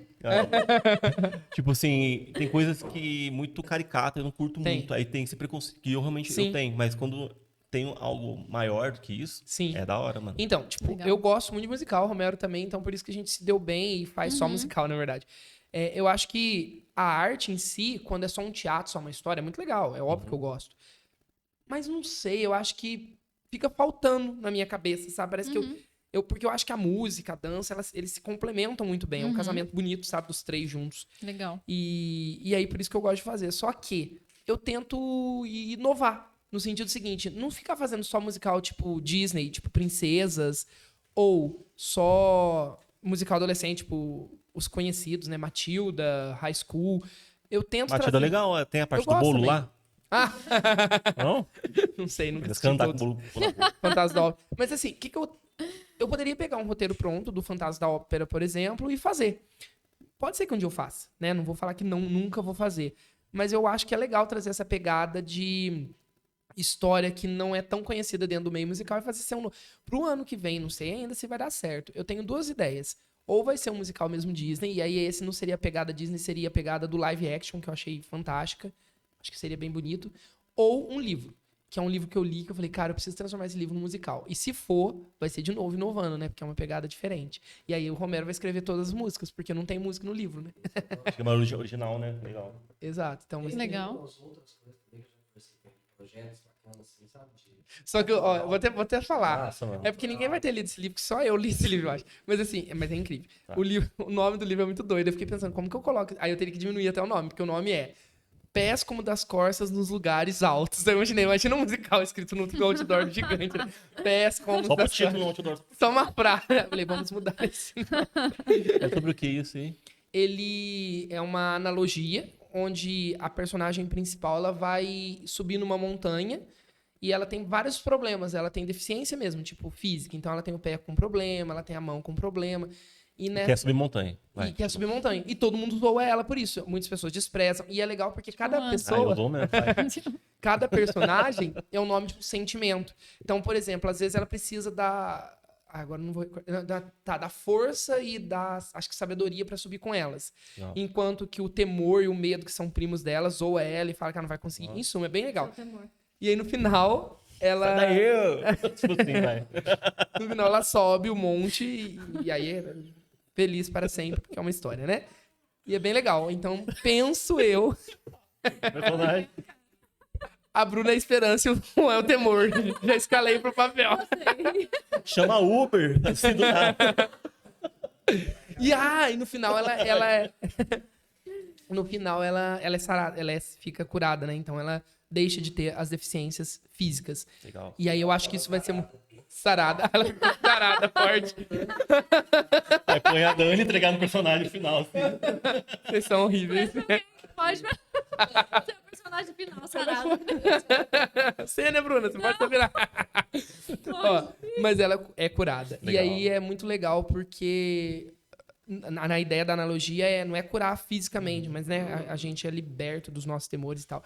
Tipo assim, tem coisas que muito caricatas, eu não curto Tem. muito. Aí tem esse preconceito que eu realmente Sim. eu tenho, mas quando tem algo maior do que isso, Sim. é da hora, mano. Então, tipo, Legal. eu gosto muito de musical, o Romero também, então por isso que a gente se deu bem e faz só musical, na verdade. Eu acho que a arte em si, quando é só um teatro, só uma história, é muito legal. É óbvio que eu gosto. Mas não sei, eu acho que fica faltando na minha cabeça, sabe? Parece que porque eu acho que a música, a dança, eles se complementam muito bem. É um casamento bonito, sabe? Dos três juntos. Legal. E aí, por isso que eu gosto de fazer. Só que eu tento inovar. No sentido seguinte, não ficar fazendo só musical tipo Disney, tipo Princesas, ou só musical adolescente, tipo os conhecidos, né? Matilda, High School. Eu tento Matilda trazer... legal, tem a parte Eu do gosto bolo também. lá? Ah, Não? não sei, nunca Eles assisti cantam com todos. o bolo. Fantasma da Ópera. Mas assim, que eu poderia pegar um roteiro pronto do Fantasma da Ópera, por exemplo, e fazer. Pode ser que um dia eu faça, né? Não vou falar que não, nunca vou fazer. Mas eu acho que é legal trazer essa pegada de história que não é tão conhecida dentro do meio musical e fazer ser um... Pro ano que vem, não sei ainda se vai dar certo. Eu tenho duas ideias. Ou vai ser um musical mesmo Disney, e aí esse não seria a pegada Disney, seria a pegada do live action, que eu achei fantástica. Acho que seria bem bonito. Ou um livro, que é um livro que eu li, que eu falei, cara, eu preciso transformar esse livro num musical. E se for, vai ser de novo inovando, né? Porque é uma pegada diferente. E aí o Romero vai escrever todas as músicas, porque não tem música no livro, né? Acho que é uma original, né? Legal. Exato. Então, Legal. Só que, ó, eu vou até falar. Nossa, mano. É porque ninguém vai ter lido esse livro, que só eu li esse livro, eu acho. Mas assim, mas é incrível. Tá. O nome do livro é muito doido. Eu fiquei pensando, como que eu coloco? Aí eu teria que diminuir até o nome, porque o nome é Pés como das Corças nos Lugares Altos. Eu imagina um musical escrito no outdoor gigante, né? Pés como Só pro das título Corças. no outdoor. Só uma frase. Eu falei, vamos mudar esse nome. É sobre o que isso, hein? Ele é uma analogia onde a personagem principal ela vai subir numa montanha e ela tem vários problemas. Ela tem deficiência mesmo, tipo física. Então ela tem o pé com problema, ela tem a mão com problema. E Quer subir montanha. Vai. e quer subir montanha. E todo mundo zoa ela por isso. Muitas pessoas desprezam. E é legal porque cada Ah, Ah, eu pessoa, vou mesmo. Vai. cada personagem é um nome de um sentimento. Então, por exemplo, às vezes ela precisa da... agora não vou... da força e da, acho que sabedoria pra subir com elas. Não. Enquanto que o temor e o medo, que são primos dela, zoa ela e fala que ela não vai conseguir. Em suma, é bem legal. E aí, no final, ela... Sai daí! Tipo assim, vai. No final, ela sobe o monte e aí é feliz para sempre, porque é uma história, né? E é bem legal. Então, penso eu, Personagem. a Bruna é a esperança e o Juan é o temor. Já escalei pro papel. Chama Uber. Assim do nada. E no final ela é... No final ela é sarada, fica curada, né? Então ela deixa de ter as deficiências físicas. Legal. E aí eu acho que isso vai ser sarada. Ela fica sarada, forte. Aí põe a Dani entregar no personagem final, assim. Vocês são horríveis. Pode ser o personagem final, sarado. Você, né, Bruna? Você pode virar. Ó, mas ela é curada. E Legal. aí é muito legal porque na ideia da analogia não é curar fisicamente, mas né, a gente é liberto dos nossos temores e tal.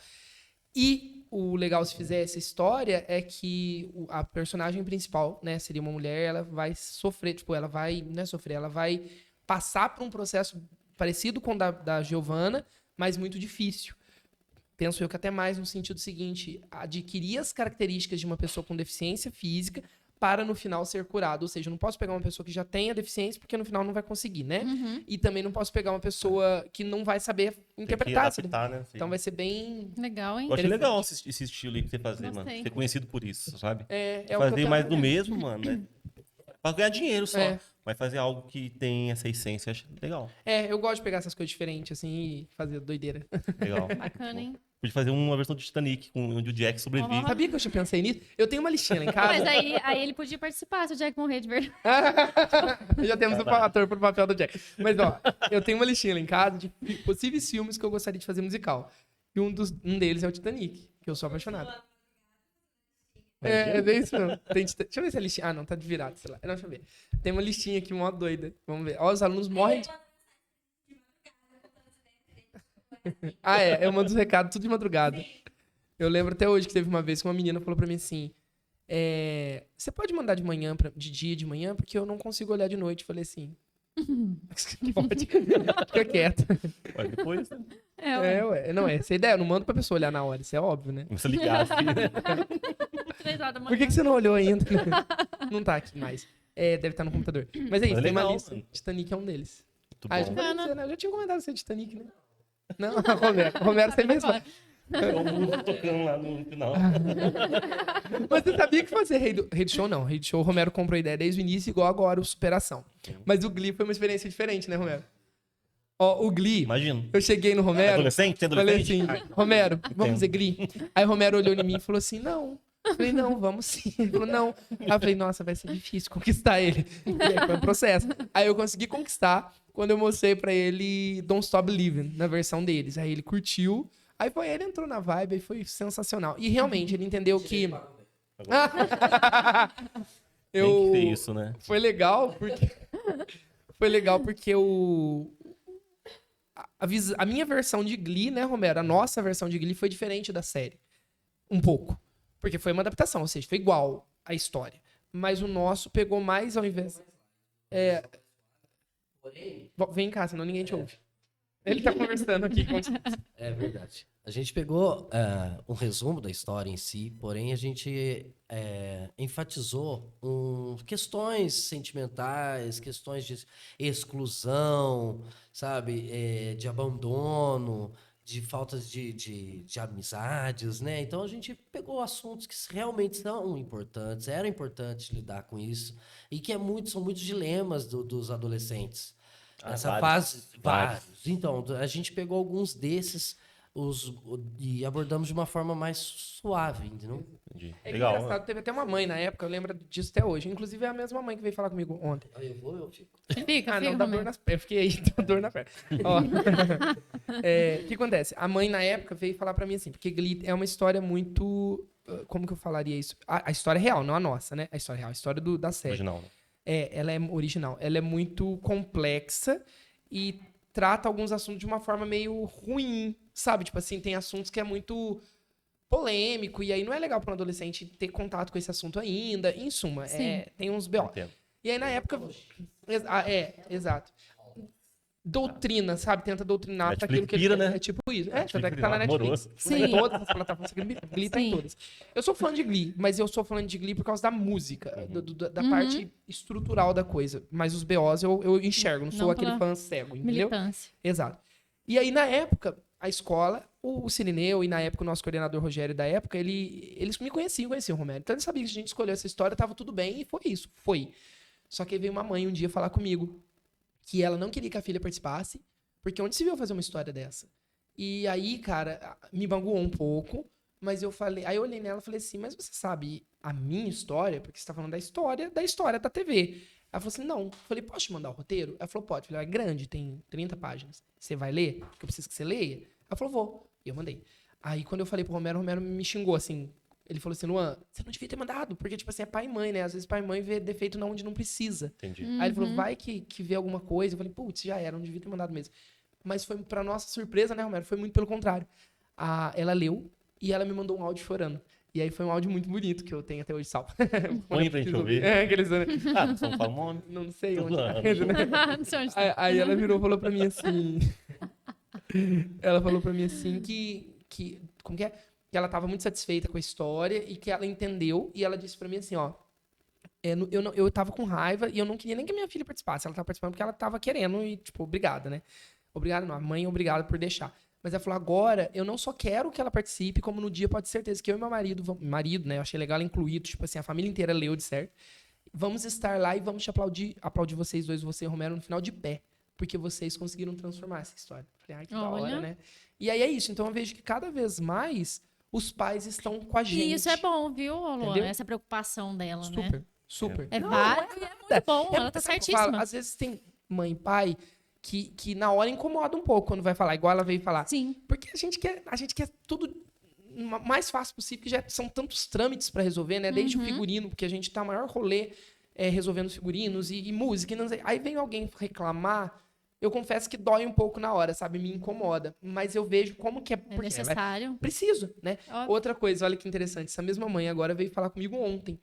E o legal se fizer essa história é que a personagem principal, né, seria uma mulher, ela vai sofrer, tipo, ela vai, não é sofrer, ela vai passar por um processo parecido com o da Giovanna, mas muito difícil. Penso eu que até mais no sentido seguinte, adquirir as características de uma pessoa com deficiência física para no final ser curado. Ou seja, eu não posso pegar uma pessoa que já tenha deficiência porque no final não vai conseguir, né? E também não posso pegar uma pessoa que não vai saber Tem que interpretar. adaptar, né? Sim. Então vai ser bem... Legal, hein? Eu achei legal esse estilo aí que você fazer, Gostei. mano. Ser conhecido por isso, sabe? É o que eu Fazer tenho- mais do mesmo, mano, né? Pra ganhar dinheiro só. É. Mas fazer algo que tem essa essência, eu acho legal. Eu gosto de pegar essas coisas diferentes, assim, e fazer doideira. Legal. Bacana, hein? Podia fazer uma versão do Titanic, onde o Jack sobrevive. Ó. Sabia que eu já pensei nisso? Eu tenho uma listinha lá em casa. Mas aí ele podia participar se o Jack morrer de verdade. Já temos um ator pro papel do Jack. Mas, ó, eu tenho uma listinha lá em casa de possíveis filmes que eu gostaria de fazer musical. E um deles é o Titanic, que eu sou apaixonado. É bem isso mesmo. Deixa eu ver se a listinha... Ah, não, tá de virado, sei lá. Não, deixa eu ver. Tem uma listinha aqui, mó doida. Vamos ver. Ó, os alunos morrem de... Eu mando os recados tudo de madrugada. Eu lembro até hoje que teve uma vez que uma menina falou pra mim assim... Você pode mandar de manhã, de dia de manhã, porque eu não consigo olhar de noite. Eu falei assim... Pode. Fica quieto. Mas depois, né? Ué. Não, essa é a ideia. Eu não mando pra pessoa olhar na hora. Isso é óbvio, né? Começa a ligar, assim. 3 horas da Por manhã. que você não olhou ainda? Não tá aqui mais. Deve estar no computador. Mas é isso, Mas tem uma legal, lista. mano. Titanic é um deles. Muito Ah, bom. eu já tinha comentado ser Titanic, né? Não, Romero você mesmo. É o mundo tocando lá no final. Mas você sabia que fazer Rei do Show, não. Rei do Show, o Romero comprou a ideia desde o início, igual agora o Superação. Mas o Glee foi uma experiência diferente, né, Romero? Ó, o Glee, Imagina. eu cheguei no Romero... Adolescente? Tem Falei adolescente? assim, Romero, vamos fazer Glee? Aí o Romero olhou em mim e falou assim, não. Eu falei, não, vamos sim. Ele falou, não. Aí eu falei, nossa, vai ser difícil conquistar ele. E aí foi um processo. Aí eu consegui conquistar quando eu mostrei pra ele Don't Stop Believing, na versão deles. Aí ele curtiu. Aí foi, ele entrou na vibe e foi sensacional. E realmente, ele entendeu que... Tem que ter isso, né? Foi legal porque... Foi legal porque a minha versão de Glee, né, Romero? A nossa versão de Glee foi diferente da série. Um pouco. Porque foi uma adaptação, ou seja, foi igual a história. Mas o nosso pegou mais ao invés... Vem cá, senão ninguém te ouve. Ele tá conversando aqui contigo. É verdade. A gente pegou um resumo da história em si, porém a gente enfatizou questões sentimentais, questões de exclusão, sabe? De abandono, de faltas de amizades, né? Então a gente pegou assuntos que realmente são importantes, era importante lidar com isso, e que são muitos dilemas dos adolescentes. Nessa fase, vários. Então, a gente pegou alguns desses e abordamos de uma forma mais suave, entendeu? Entendi. É Legal. engraçado, teve até uma mãe na época, eu lembro disso até hoje. Inclusive é a mesma mãe que veio falar comigo ontem. Aí eu fico. Fica, Não, fica, dá dor Romero. nas pernas. Eu fiquei aí, deu dor na perna. Ó. O que acontece? A mãe, na época, veio falar pra mim assim, porque Glee é uma história muito... Como que eu falaria isso? A história real, não a nossa, né? A história real, a história da série. Original, né? Ela é original. Ela é muito complexa e trata alguns assuntos de uma forma meio ruim, sabe? Tipo assim, tem assuntos que é muito polêmico e aí não é legal para um adolescente ter contato com esse assunto ainda. Em suma, Sim. tem uns B.O. Entendo. E aí na época... Exato. Doutrina, sabe? Tenta doutrinar para aquilo Netflix que ele pira, quer. né? É tipo isso. Netflix Tanto é que tá na pira, Netflix. amoroso. Tá em Sim. todas as plataformas. Glee tá em Sim. todas. Eu sou fã de Glee, mas eu sou fã de Glee por causa da música, da parte estrutural da coisa. Mas os BOs eu enxergo, não sou Não aquele pela fã cego, entendeu? Militância. Exato. E aí, na época, a escola, o Cirineu e, na época, o nosso coordenador Rogério da época, eles me conheciam o Romero. Então, eles sabiam que a gente escolheu essa história, tava tudo bem, e foi isso. Foi. Só que aí veio uma mãe um dia falar comigo que ela não queria que a filha participasse, porque onde se viu fazer uma história dessa? E aí, cara, me magoou um pouco, mas eu falei... Aí eu olhei nela e falei assim, mas você sabe a minha história? Porque você tá falando da história da TV. Ela falou assim, não. Eu falei, posso te mandar o roteiro? Ela falou, pode. Eu falei, é grande, tem 30 páginas. Você vai ler? Porque eu preciso que você leia. Ela falou, vou. E eu mandei. Aí, quando eu falei pro Romero, o Romero me xingou, assim. Ele falou assim, Luan, você não devia ter mandado. Porque, tipo assim, é pai e mãe, né? Às vezes pai e mãe vê defeito onde não precisa. Entendi. Aí ele falou, vai que vê alguma coisa. Eu falei, putz, já era, não devia ter mandado mesmo. Mas foi, pra nossa surpresa, né, Romero? Foi muito pelo contrário. Ela leu e ela me mandou um áudio chorando. E aí foi um áudio muito bonito, que eu tenho até hoje salvo. Põe pra gente ouvir. Aqueles... Ah, você não fala o nome? Não sei Tô onde tá. zoando. Não sei onde tá. Aí ela virou e falou pra mim assim... Ela falou pra mim assim que... Como que é? Que ela tava muito satisfeita com a história e que ela entendeu. E ela disse pra mim assim, ó... Eu tava com raiva e eu não queria nem que a minha filha participasse. Ela tava participando porque ela tava querendo e, tipo, obrigada, né? Obrigada não, a mãe obrigada por deixar. Mas ela falou, agora, eu não só quero que ela participe, como no dia pode ter certeza que eu e meu marido, né? Eu achei legal ela incluído, tipo assim, a família inteira leu de certo. Vamos estar lá e vamos te aplaudir vocês dois, você e o Romero, no final de pé. Porque vocês conseguiram transformar essa história. Falei, ai, que da hora, Olha. né? E aí é isso. Então eu vejo que cada vez mais os pais estão com a gente. E isso é bom, viu, Luana? Entendeu? Essa preocupação dela, Super, né? super. É válido e é muito bom. Ela tá sabe o que eu certíssima. falo? Às vezes tem mãe e pai que na hora incomoda um pouco quando vai falar, igual ela veio falar. Sim. Porque a gente quer tudo mais fácil possível, porque já são tantos trâmites para resolver, né? Desde o figurino, porque a gente tá maior rolê resolvendo figurinos e música. E não sei. Aí vem alguém reclamar, eu confesso que dói um pouco na hora, sabe? Me incomoda. Mas eu vejo como que é... É porque necessário. Preciso, né? Óbvio. Outra coisa, olha que interessante. Essa mesma mãe agora veio falar comigo ontem.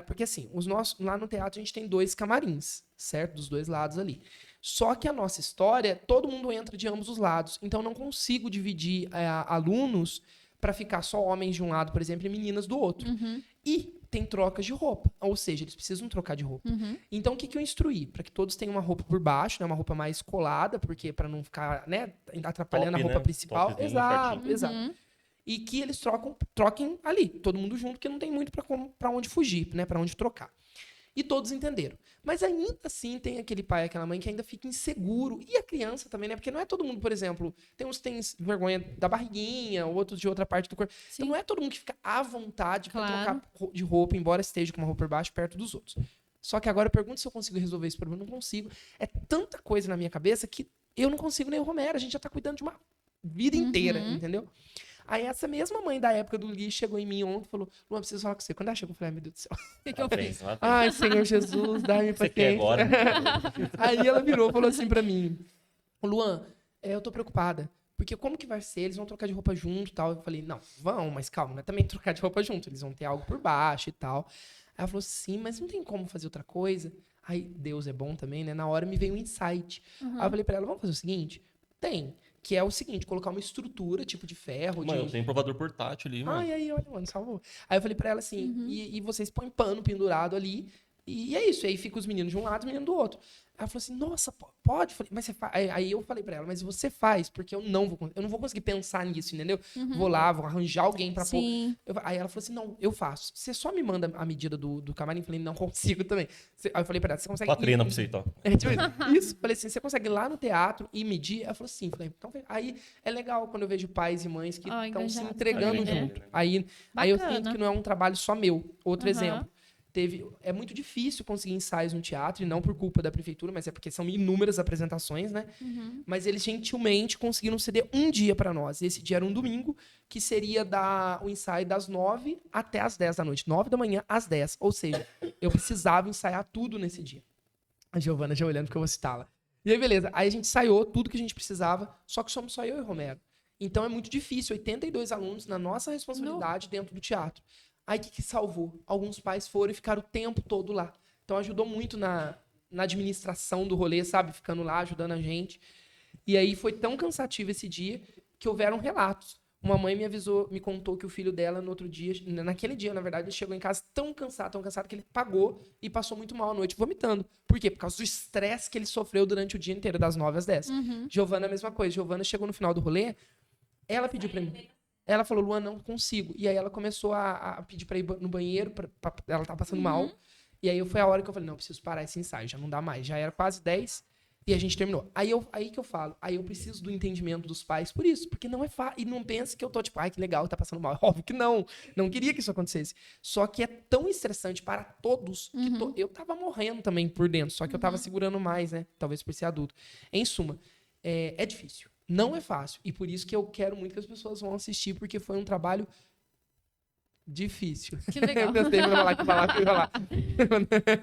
Porque assim, lá no teatro a gente tem 2 camarins, certo? Dos 2 lados ali. Só que a nossa história, todo mundo entra de ambos os lados. Então eu não consigo dividir alunos para ficar só homens de um lado, por exemplo, e meninas do outro. E tem trocas de roupa. Ou seja, eles precisam trocar de roupa. Então o que eu instruí? Para que todos tenham uma roupa por baixo, né? Uma roupa mais colada, porque para não ficar, né, atrapalhando Top, a roupa né? principal. Topzinho, Exato, certinho. exato. E que eles troquem ali, todo mundo junto, porque não tem muito para onde fugir, né? Para onde trocar. E todos entenderam. Mas ainda assim tem aquele pai, aquela mãe que ainda fica inseguro. E a criança também, né? Porque não é todo mundo, por exemplo, tem uns que tem vergonha da barriguinha, outros de outra parte do corpo. Então não é todo mundo que fica à vontade pra Claro. trocar de roupa, embora esteja com uma roupa por baixo, perto dos outros. Só que agora eu pergunto se eu consigo resolver esse problema. Eu não consigo. É tanta coisa na minha cabeça que eu não consigo nem o Romero. A gente já tá cuidando de uma vida inteira, entendeu? Aí essa mesma mãe da época do Gui chegou em mim ontem e falou: Luan, preciso falar com você. Quando ela chegou, eu falei: ai, meu Deus do céu. O que eu fiz? Ai, Senhor Jesus, dá-me Você quer paciência. agora? Aí ela virou e falou assim pra mim: Luan, eu tô preocupada. Porque como que vai ser? Eles vão trocar de roupa junto e tal. Eu falei: não, vão, mas calma, não é também trocar de roupa junto. Eles vão ter algo por baixo e tal. Aí ela falou: sim, mas não tem como fazer outra coisa. Aí Deus é bom também, né? Na hora me veio um insight. Aí eu falei pra ela: vamos fazer o seguinte? Tem. Que é o seguinte, colocar uma estrutura, tipo de ferro, Mano, de... tem provador portátil ali, mano. Ai, aí, olha, mano, salvou. Aí eu falei pra ela assim, e vocês põem pano pendurado ali, e é isso. E aí fica os meninos de um lado e os meninos do outro. Ela falou assim, nossa, pode? Eu falei, mas você faz? Aí eu falei pra ela, mas você faz, porque eu não vou conseguir pensar nisso, entendeu? Vou lá, vou arranjar alguém pra pôr. Sim. Aí ela falou assim, não, eu faço. Você só me manda a medida do camarim? Eu falei, não consigo também. Aí eu falei pra ela, você consegue... Só treina pra você, então. É, tipo isso. Falei assim, você consegue ir lá no teatro e medir? Ela falou sim. Falei, então, aí é legal quando eu vejo pais e mães que Ó, estão se engajados entregando também, né? junto. Aí eu Bacana. sinto que não é um trabalho só meu. Outro Aham. exemplo. É muito difícil conseguir ensaios no teatro, e não por culpa da prefeitura, mas é porque são inúmeras apresentações, né? Mas eles gentilmente conseguiram ceder um dia para nós. E esse dia era um domingo, que seria o ensaio das 9 até as 10 da noite. 9 da manhã às 10. Ou seja, eu precisava ensaiar tudo nesse dia. A Giovana já olhando porque eu vou citá-la. E aí, beleza. Aí a gente ensaiou tudo que a gente precisava, só que somos só eu e o Romero. Então é muito difícil. 82 alunos na nossa responsabilidade dentro do teatro. Aí o que salvou? Alguns pais foram e ficaram o tempo todo lá. Então ajudou muito na administração do rolê, sabe? Ficando lá, ajudando a gente. E aí foi tão cansativo esse dia que houveram relatos. Uma mãe me avisou, me contou que o filho dela no outro dia, naquele dia, na verdade, ele chegou em casa tão cansado que ele pagou e passou muito mal à noite, vomitando. Por quê? Por causa do estresse que ele sofreu durante o dia inteiro, das 9 às 10. Giovana, a mesma coisa. Giovana chegou no final do rolê, ela pediu pra mim. Ela falou, Luan, não consigo. E aí ela começou a pedir pra ir no banheiro, ela tá passando mal. E aí foi a hora que eu falei, não, eu preciso parar esse ensaio, já não dá mais. Já era quase 10 e a gente terminou. Aí que eu falo, aí eu preciso do entendimento dos pais por isso, porque não é fácil. E não pense que eu tô tipo, ai, que legal, tá passando mal. Óbvio que não, não queria que isso acontecesse. Só que é tão estressante para todos que eu tava morrendo também por dentro, só que eu tava segurando mais, né? Talvez por ser adulto. Em suma, é difícil. Não é fácil. E por isso que eu quero muito que as pessoas vão assistir, porque foi um trabalho difícil. Que legal. Eu pensei pra falar.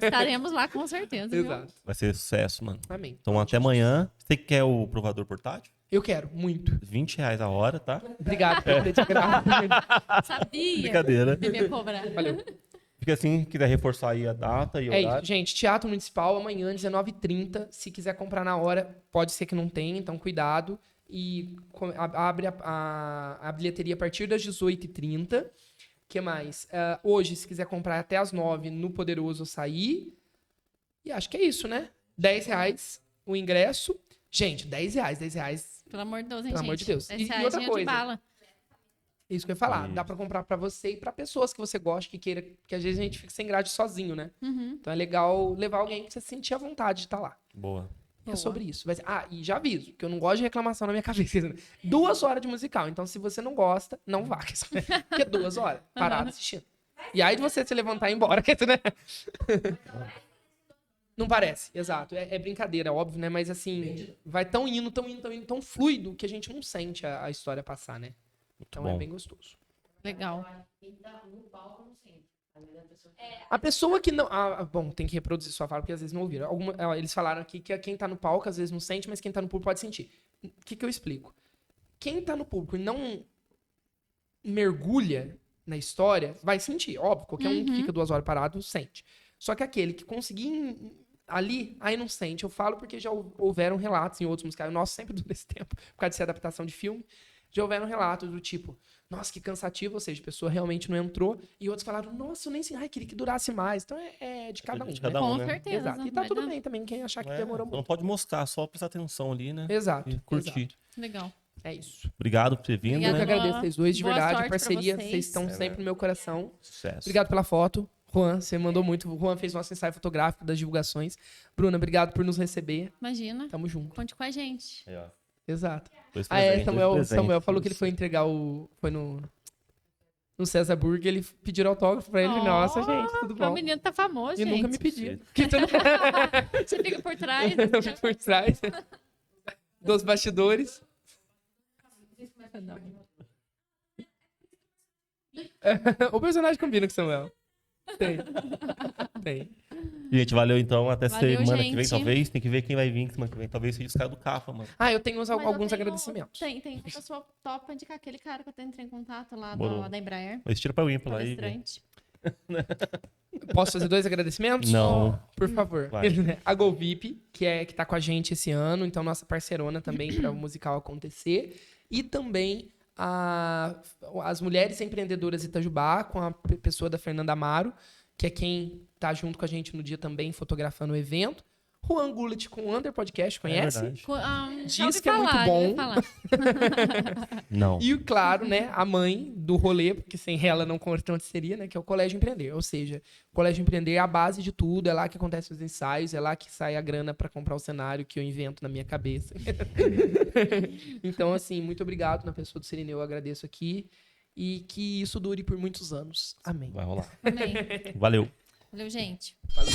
Estaremos lá com certeza. viu? Exato. Vai ser sucesso, mano. Amém. Então até amanhã. Você quer o provador portátil? Eu quero, muito. R$20 a hora, tá? Obrigado por ter te gravado. Sabia. Brincadeira. que me ia cobrar. Valeu. Fica assim, quiser reforçar aí a data e o É horário. isso, gente. Teatro Municipal, amanhã, 19h30. Se quiser comprar na hora, pode ser que não tenha, então cuidado. E abre a bilheteria a partir das 18h30. O que mais? Hoje, se quiser comprar até as 9 no Poderoso Açaí. E acho que é isso, né? R$10 o ingresso. Gente, R$10. Pelo amor de Deus, hein, Pelo gente? amor de Deus. Esse E é outra de coisa. bala. Isso que eu ia falar. Isso. Dá pra comprar pra você e pra pessoas que você gosta, que queira. Porque às vezes a gente fica sem grade sozinho, né? Então é legal levar alguém pra você sentir a vontade de estar lá. Boa. É sobre isso. E já aviso, que eu não gosto de reclamação na minha cabeça. 2 horas de musical. Então, se você não gosta, não vá. Porque 2 horas, parado assistindo. E aí de você se levantar e ir embora, né? Não parece, exato. É brincadeira, óbvio, né? Mas assim, vai tão indo, tão fluido que a gente não sente a história passar, né? Então é bom. bem gostoso. Legal. A pessoa que não. Bom, tem que reproduzir sua fala, porque às vezes não ouviram. Eles falaram aqui que quem tá no palco às vezes não sente, mas quem tá no público pode sentir. O que eu explico? Quem tá no público e não mergulha na história, vai sentir. Óbvio, qualquer um que fica 2 horas parado sente. Só que aquele que conseguir ali, aí não sente. Eu falo porque já houveram relatos em outros musicais. O nosso sempre dura esse tempo, por causa de ser adaptação de filme. Já houveram relatos do tipo, nossa, que cansativo, ou seja, a pessoa realmente não entrou. E outros falaram, nossa, eu nem sei, queria que durasse mais. Então é de cada um. De cada né? um, Com né? certeza. Exato. E tá vai tudo dar. bem também, quem achar que É, demorou não muito. pode mostrar, só prestar atenção ali, né? Exato. E curtir. exato. Legal. É isso. Obrigado por ter vindo, Eu Obrigada, que né? Luan. agradeço vocês dois, de Boa verdade. sorte A pra parceria, vocês. vocês estão sempre no meu coração. Sucesso. Obrigado pela foto. Juan, você mandou muito. O Juan fez nosso ensaio fotográfico das divulgações. Bruna, obrigado por nos receber. Imagina. Tamo junto. Conte com a gente. Aí, ó. Exato. Dois Ah, é, presentes, dois Samuel presentes. falou que ele foi entregar o... Foi no César Burger, ele pediu autógrafo pra ele. Nossa, gente, tudo O bom. menino tá famoso, E gente. nunca me pediu. Você fica por trás. Eu fico por trás. Dos bastidores. O personagem combina com o Samuel. Tem. Gente, valeu então. Até Valeu, semana que vem, gente. talvez. Tem que ver quem vai vir semana que vem. Talvez seja os caras do Cafa, mano. Ah, eu tenho Mas eu alguns tenho- agradecimentos. Tem. A pessoa top pra indicar aquele cara que eu entrei em contato lá Morou. da Embraer. Mas tira pra eu ir pra lá e... Palestrante. Posso fazer 2 agradecimentos? Não. Por favor. Vai. A GoVip, que tá com a gente esse ano, então nossa parceirona também para o musical acontecer. E também as Mulheres Empreendedoras Itajubá, com a pessoa da Fernanda Amaro, que é quem tá junto com a gente no dia também, fotografando o evento. Juan Gullit com o Under Podcast, conhece? verdade. Diz Já ouvi que é muito falar, já ouvi bom. falar. Não. E, claro, né, a mãe do rolê, porque sem ela não aconteceria, né, que é o Colégio Empreender. Ou seja, o Colégio Empreender é a base de tudo, é lá que acontecem os ensaios, é lá que sai a grana para comprar o cenário que eu invento na minha cabeça. Então, assim, muito obrigado na pessoa do Cirineu, eu agradeço aqui. E que isso dure por muitos anos. Amém. Vai rolar. Amém. Valeu. Valeu, gente. Valeu.